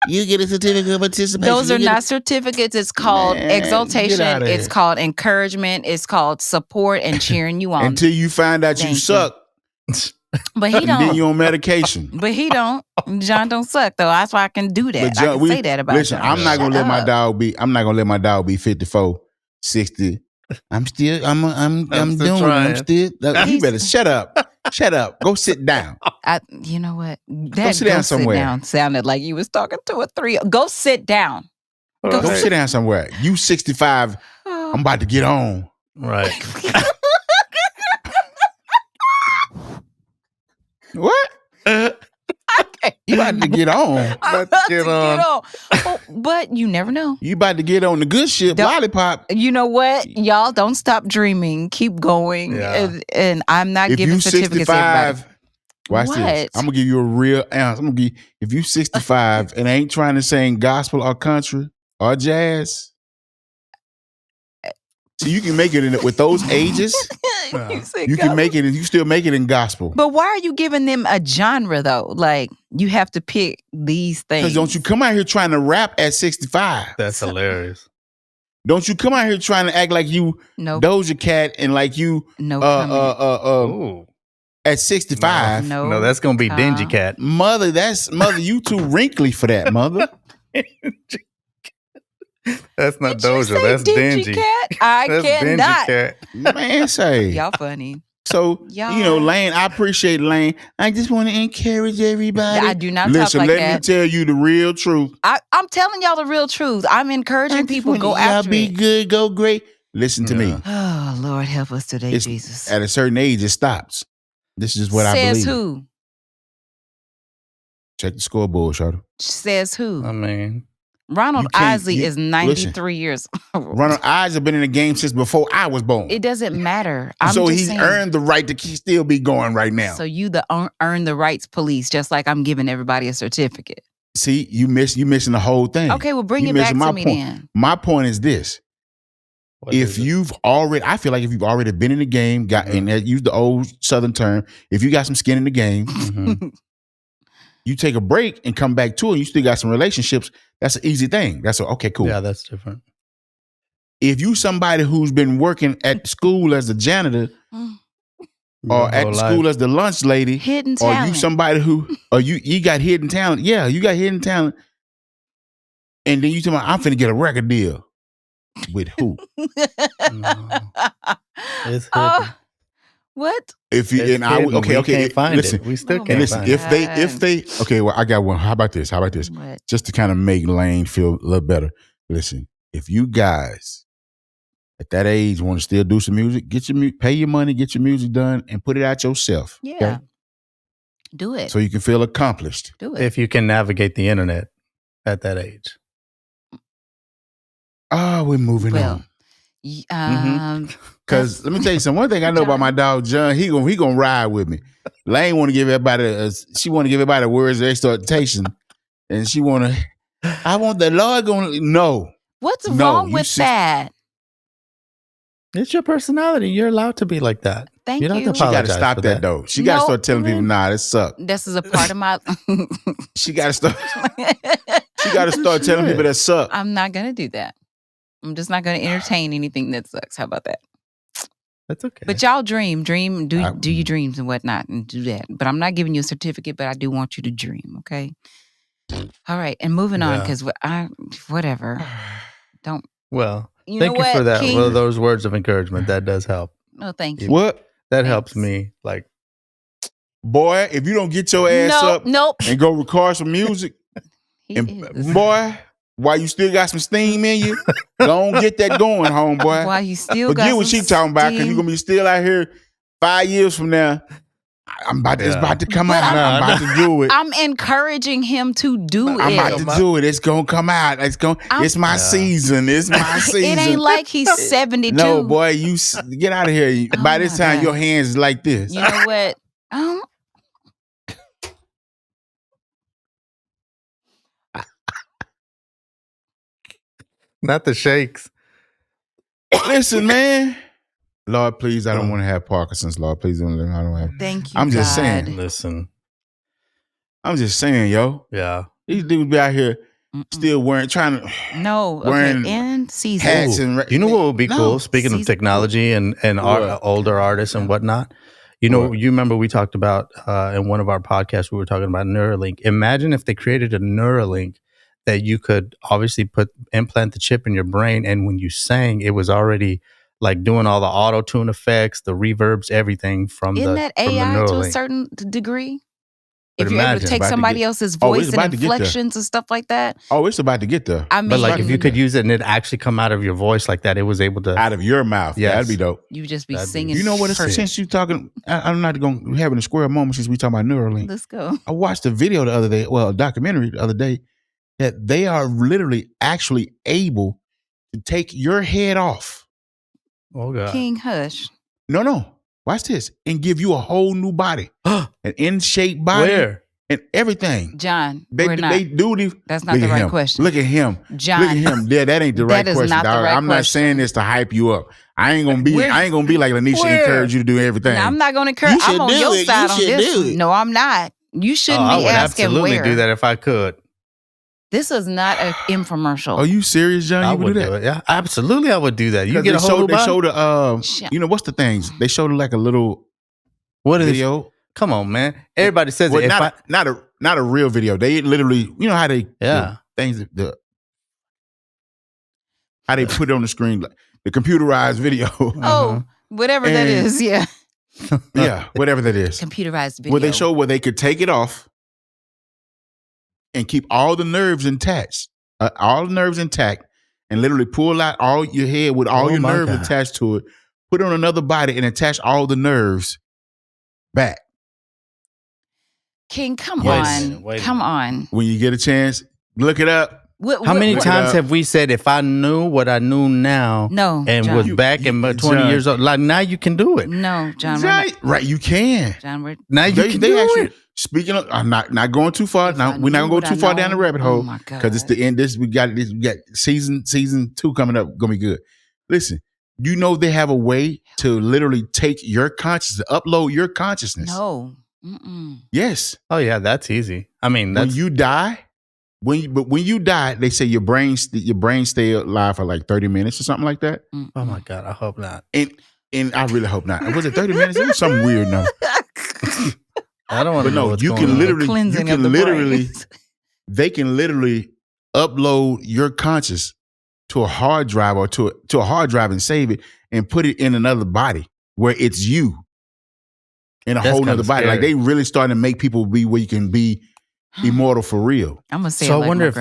You get a certificate of participation. Those are not certificates. It's called exaltation. It's called encouragement. It's called support and cheering you on. Until you find out you suck. But he don't. And then you on medication. But he don't. John don't suck though. That's why I can do that. I can say that about listen, John. I'm not gonna let my dog be. I'm not gonna let my dog be 54, 60. I'm still doing. I'm still. You better shut up. Shut up. Go sit down. You know what? Go sit down somewhere. Sit down sounded like you was talking to a 3. Go sit down. Go sit down somewhere. You 65. I'm about to get on. Right. What? You about to get on. But you never know. You about to get on the good shit, lollipop. You know what? Y'all don't stop dreaming. Keep going. Yeah. And I'm not giving certificates to everybody. Watch this. I'm going to give you a real answer. If you 65 and ain't trying to sing gospel or country or jazz, so you can make it with those ages. You can make it, and you still make it in gospel. But why are you giving them a genre though? Like you have to pick these things. Because don't you come out here trying to rap at 65? That's hilarious. Don't you come out here trying to act like you Doja Cat and like you at 65? No, that's gonna be Dingy Cat. Mother, you too wrinkly for that, mother. That's not Doja. That's Dingy Cat. I cannot. Cat. Man, say y'all funny. So Lane, I appreciate Lane. I just want to encourage everybody. I do not listen. Talk like let me tell you the real truth. I'm telling y'all the real truth. I'm encouraging people go after y'all be good, go great. Listen to me. Oh Lord, help us today, Jesus. At a certain age, it stops. This is what I believe. Says who? Check the scoreboard, Shawty. Says who? I mean. Ronald Isley is 93 years old. Ronald Isley been in the game since before I was born. It doesn't matter. So he's earned the right to still be going right now. So you earn the rights police, just like I'm giving everybody a certificate. See, you missing the whole thing. Okay, well bring it back to me then. My point is this. I feel like if you've already been in the game, and use the old Southern term, if you got some skin in the game, you take a break and come back to it, you still got some relationships, that's an easy thing. Okay, cool. Yeah, that's different. If you somebody who's been working at school as a janitor or at school as the lunch lady, hidden talent. Or you somebody you got hidden talent. Yeah, you got hidden talent. And then you tell me, I'm finna get a record deal. With who? It's hidden. What? If you it's can't find listen, it. We still can't find it. If they okay, well, I got one. How about this? What? Just to kind of make Lane feel a little better. Listen, if you guys at that age want to still do some music, pay your money, get your music done, and put it out yourself. Yeah. Okay? Do it. So you can feel accomplished. Do it. If you can navigate the internet at that age. We're moving on. Because let me tell you something. One thing I know about my dog John, he gonna ride with me. Lane want to give everybody. She want to give everybody words of exhortation. and she wanna. I want the Lord gonna no. What's wrong with that? It's your personality. You're allowed to be like that. Thank you. She got to stop that though. She got to start telling people, nah, this sucks. This is a part of my. She got to start. She got to start telling people that suck. I'm not gonna do that. I'm just not gonna entertain anything that sucks. How about that? That's okay. But y'all do your dreams and whatnot, and do that. But I'm not giving you a certificate. But I do want you to dream. Okay. All right, and moving on because whatever. Don't. Well. Thank you for that. King? Well, those words of encouragement. That does help. Oh, thank you. What? That helps me. Like, boy, if you don't get your ass up and go record some music, boy, while you still got some steam in you, don't get that going, homeboy. While you still got forget what she talking about, because you're going to be still out here 5 years from now. It's about to come out. I'm about to do it. I'm encouraging him to do it. I'm about to do it. It's gonna come out. It's my season. It's my season. It ain't like he's 72. No, boy, you get out of here. By this time, your hands is like this. You know what? Not the shakes. Listen, man. Lord, please, I don't want to have Parkinson's. Lord, please, I don't have. Thank you. I'm just saying. Listen. I'm just saying, yo. Yeah. These dudes be out here still wearing and season. Hats and you know what would be cool? Speaking of technology and older artists and whatnot. You know, you remember we talked about in one of our podcasts, we were talking about Neuralink. Imagine if they created a Neuralink that you could obviously implant the chip in your brain, and when you sang, it was already like doing all the auto-tune effects, the reverbs, everything from Isn't the that AI Neuralink. To a certain degree? But if you're able to take somebody else's voice and inflections and stuff like that. Oh, it's about to get there. I mean, but like if you could use it and it actually come out of your voice like that, it was able to out of your mouth. Yeah, that'd be dope. You just be singing. You know what? Since you talking, I'm not going having a square moment since we talking about Neuralink. Let's go. I watched a video the other day, a documentary the other day, that they are literally actually able to take your head off. Oh God, King Hush. No. Watch this and give you a whole new body, an in-shape body. Where? And everything. John, they do these. That's not the right question. Look at him. John. Look at him. Yeah, that ain't the right question, not dog. the right I'm not saying this to hype you up. I ain't gonna be like Lanisha encourage you to do everything. No, I'm not gonna encourage. I'm on your side on this. No, I'm not. You shouldn't be asking where. I would absolutely do that if I could. This is not an infomercial. Are you serious, John? You would do that? Yeah, absolutely. I would do that. You get a whole They showed you know what's the things? They showed like a little video. Come on, man. Everybody says it. Not a real video. They literally, you know how they things how they put it on the screen, like the computerized video. Oh, whatever that is, yeah. Yeah, whatever that is. Computerized video. Where they show where they could take it off and keep all the nerves intact, and literally pull out all your head with all your nerves attached to it, put it on another body and attach all the nerves back. King, come on. When you get a chance, look it up. How many times have we said, if I knew what I knew now and John, was back in 20 John, years old, like now you can do it. No, John. Right, you can. John, now you can do it. Speaking of, I'm not going too far. Now we're not going to go too far down the rabbit hole because it's the end. We got season 2 coming up. Gonna be good. Listen, you know they have a way to literally take your consciousness, upload your consciousness. No. Mm-mm. Yes. Oh yeah, that's easy. I mean, when you die, when you die, they say your brain stay alive for like 30 minutes or something like that. Mm-mm. Oh my God, I hope not. And I really hope not. Was it 30 minutes? It was some weird number. I don't want to know what's you going can on. literally, they can literally upload your conscious to a hard drive or to a hard drive and save it and put it in another body where it's you in a whole nother body. Like they really starting to make people be where you can be immortal for real. I'm gonna say. So I wonder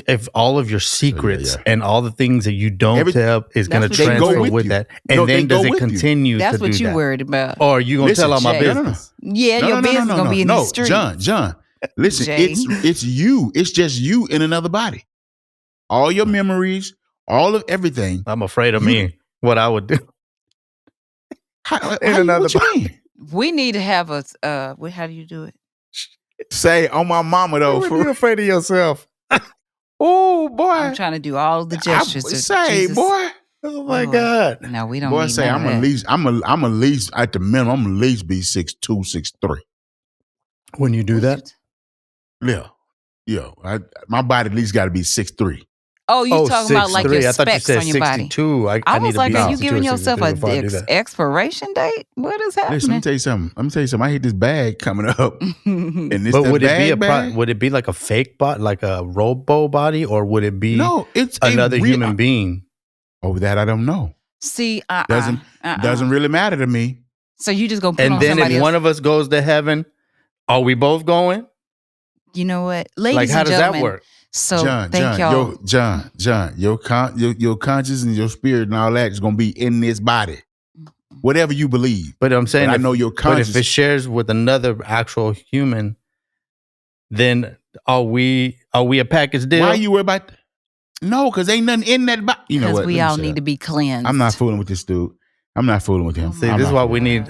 if all of your secrets and all the things that you don't tell is going to transfer with that, and then does it continue? That's what you're worried about. Or are you going to tell all my business? Yeah, your business is gonna be in the street. John, listen, it's you. It's just you in another body. All your memories, all of everything. I'm afraid of me. What I would do in another body. We need to have how do you do it? Say on my mama though. You're afraid of yourself. Oh boy. I'm trying to do all the gestures. Say, Jesus. boy. Oh my God. No, we don't Boy, need say none I'm of at that. least I'm at least at the minimum, I'm at least be 6'2", 6'3". When you do that? Yeah. My body at least got to be 6'3". Oh, you talking about like your I thought you specs said on your body? 62. I was like, are you 62 giving or yourself 63 before I do a that. expiration date? What is happening? Listen, let me tell you something. I hate this bag coming up. And this But would would it be like a fake body, like a robo body, or would it be it's another human being? Oh, that I don't know. See, doesn't really matter to me. So you just gonna put and on then somebody if else? one of us goes to heaven, are we both going? You know what, ladies Like, how and does gentlemen, that work? So John, thank y'all. John, your conscience and your spirit and all that is gonna be in this body. Whatever you believe. But I'm saying, I know your conscience. But if it shares with another actual human, then are we a package deal? Why you worry about? No, because ain't nothing in that body. You know what? Because we all need to be cleansed. I'm not fooling with this dude. I'm not fooling with him. Oh, See, this is why we need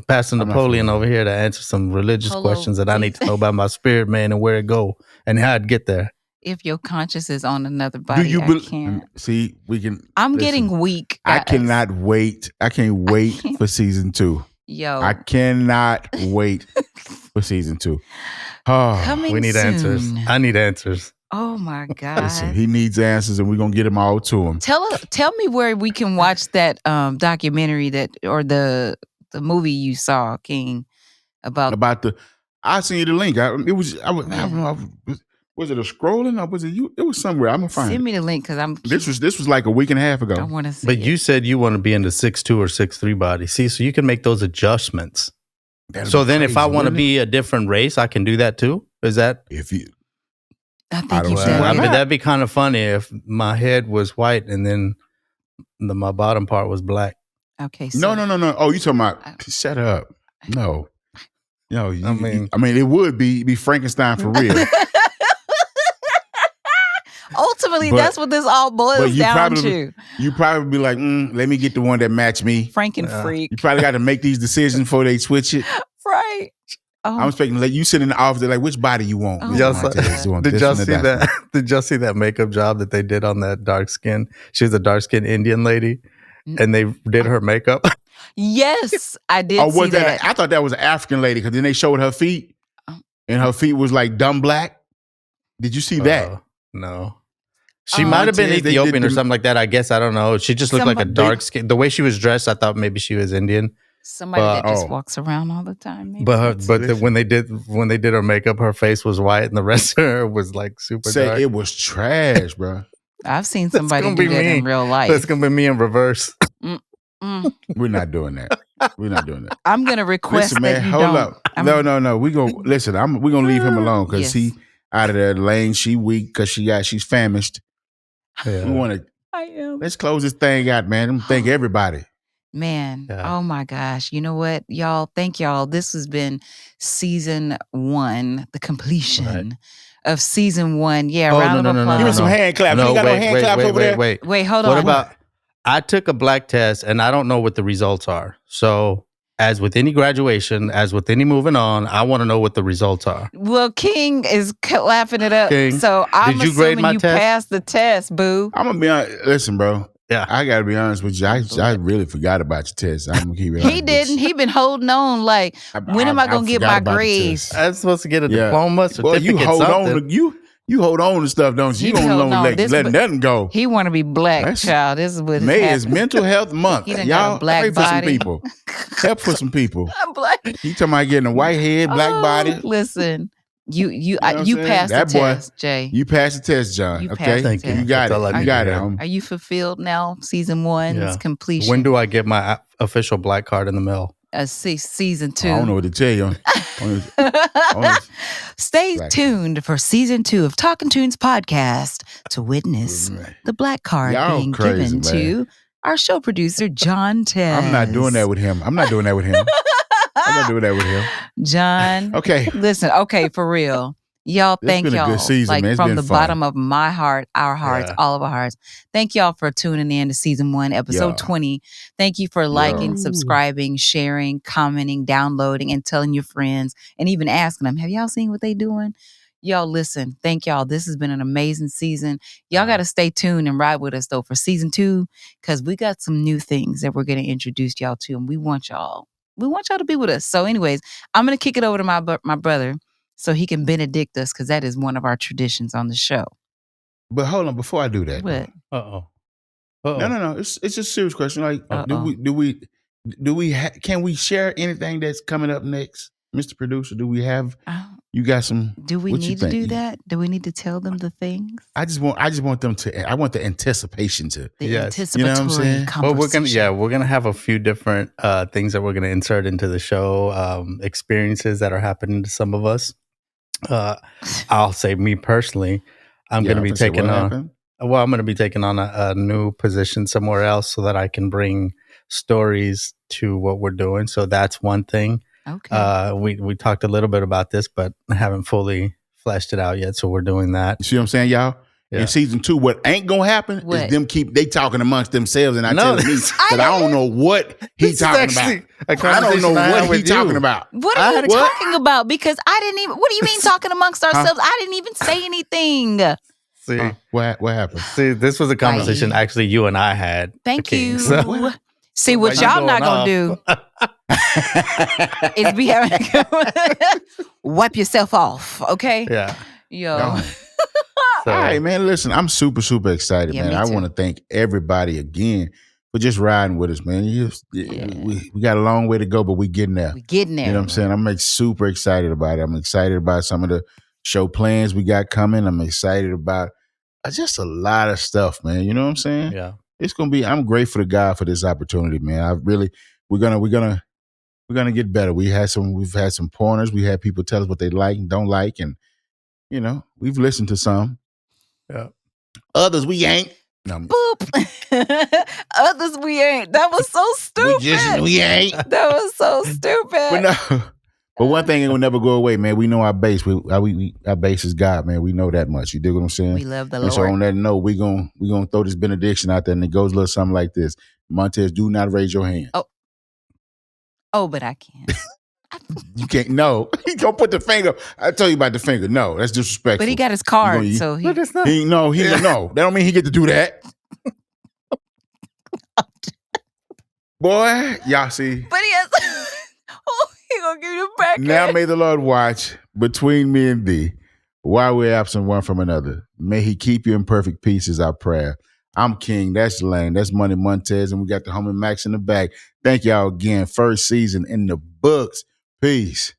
Pastor Napoleon over here to answer some religious questions that I need to know about my spirit man and where it go and how I'd get there. If your conscience is on another body, Do you I can't. See, we can. I'm getting weak, guys. I cannot wait. I can't wait for season 2. Yo, I cannot wait for season 2. Oh, coming we need soon. answers. I need answers. Oh my God. Listen, he needs answers, and we're gonna get them all to him. Tell me where we can watch that documentary or the movie you saw, King, about the. I'll send you the link. I don't know. Was it a scrolling or was it you? It was somewhere. I'm gonna find it. Send me the link because I'm. This was like a week and a half ago. I want to see. But you said you want to be in the 6'2" or 6'3" body. See, so you can make those adjustments. So then, if I want to be a different race, I can do that too. Is that if you? I think you said. I mean, that'd be kind of funny if my head was white and then my bottom part was black. Okay. So, No. Oh, you talking about? Shut up. No. I mean, it would be Frankenstein for real. Ultimately, that's what this all boils down to. You probably be like, let me get the one that match me. Franken-freak. You probably got to make these decisions before they switch it. Right. Oh. I'm expecting like you sit in the office, they're like, which body you want? Did y'all see that? Did y'all see that makeup job that they did on that dark skin? She was a dark skinned Indian lady, and they did her makeup. Yes, I did see that. I thought that was an African lady because then they showed her feet, and her feet was like dumb black. Did you see that? No. She might have been Ethiopian or something like that. I guess I don't know. She just looked like a dark skin. The way she was dressed, I thought maybe she was Indian. Somebody that just walks around all the time. Maybe. When they did her makeup, her face was white, and the rest of her was like super dark. It was trash, bro. I've seen somebody do that in real life. That's gonna be me in reverse. We're not doing that. I'm gonna request listen, man, that you hold don't. up. No. We gonna listen. We're gonna leave him alone because he out of that lane. She weak because she's famished. Yeah. We want to. I am. Let's close this thing out, man. I'm thank everybody. Man, oh my gosh. You know what, y'all? Thank y'all. This has been season 1, the completion of season 1. Yeah, round of applause. Give me some hand claps. You got no hand claps over there? Wait, hold on. What about, I took a black test and I don't know what the results are. So as with any graduation, as with any moving on, I want to know what the results are. Well, King is laughing it up. King, so I'm assuming you passed the test, boo. I'm going to be honest. Listen, bro. Yeah, I got to be honest with you. I really forgot about your test. I'm gonna keep it. He didn't. He been holding on like, when am I gonna get my grades? I'm supposed to get a diploma, certificate, you hold something. You hold on to stuff, don't you? You don't let nothing go. He want to be black, child. This is what May is Mental Health Month. Y'all pray for some people. Help for some people. You talking about getting a white head, black body? Listen. You passed the test, Jay. You passed the test, John. Okay, thank you. You got it. You got it. Are you fulfilled now? Season 1's completion. When do I get my official black card in the mail? Season 2. I don't know what to tell you. Stay tuned for season 2 of Talking Tunes podcast to witness the black card being given to our show producer, Jontez. I'm not doing that with him. I'm not doing that with him. John. Okay. Listen, okay, for real. Y'all, thank been y'all. A good season, like man. It's from been the fun. bottom of my heart, our hearts, all of our hearts. Thank y'all for tuning in to season 1, episode 20. Thank you for liking, subscribing, sharing, commenting, downloading, and telling your friends, and even asking them, have y'all seen what they doing? Y'all, listen, thank y'all. This has been an amazing season. Y'all got to stay tuned and ride with us, though, for season 2, because we got some new things that we're going to introduce y'all to, and we want y'all to be with us. So anyways, I'm going to kick it over to my brother so he can benedict us, because that is one of our traditions on the show. But hold on, before I do that. What? No. It's a serious question. Like, can we share anything that's coming up next, Mr. Producer? Do we have? You got some? Do we need to do that? Do we need to tell them the things? I just want them to. I want the anticipation to. Anticipatory you know what I'm saying? Conversation. We're gonna have a few different things that we're gonna insert into the show. Experiences that are happening to some of us. I'll say me personally, I'm going to be taking on. Well, I'm going to be taking on a new position somewhere else so that I can bring stories to what we're doing. So that's one thing. Okay. We talked a little bit about this, but I haven't fully fleshed it out yet. So we're doing that. You see what I'm saying, y'all? In season 2, what ain't gonna happen is them they talking amongst themselves and telling me that I don't know what he talking about. I don't know what he talking about. What are you talking about? Because I didn't even. What do you mean talking amongst ourselves? I didn't even say anything. See what happened? See, this was a conversation actually you and I had. Thank you. So, see what y'all not gonna do is be having wipe yourself off. Okay. Yeah. Yo. All right, man. Listen, I'm super excited, man. I want to thank everybody again for just riding with us, man. We got a long way to go, but we getting there. You know what I'm saying? I'm super excited about it. I'm excited about some of the show plans we got coming. I'm excited about just a lot of stuff, man. You know what I'm saying? Yeah. It's gonna be. I'm grateful to God for this opportunity, man. We're gonna get better. We've had some pointers. We had people tell us what they like and don't like, and we've listened to some. Yeah. Others we ain't. No. Boop. Others we ain't. That was so stupid. We ain't. That was so stupid. But one thing will never go away, man. We know our base. Our base is God, man. We know that much. You dig what I'm saying? We love the and Lord. So on that note, we gonna throw this benediction out there, and it goes a little something like this. Montez, do not raise your hand. Oh, but I can't. You can't. No, he gonna put the finger. I tell you about the finger. No, that's disrespectful. But he got his card, so no. That don't mean he get to do that. Boy, y'all see. But he has. He gonna give you back. Now may the Lord watch between me and thee, while we're absent one from another. May He keep you in perfect peace is our prayer. I'm King. That's Lane. That's Money Montez, and we got the homie Max in the back. Thank y'all again. First season in the books. Peace.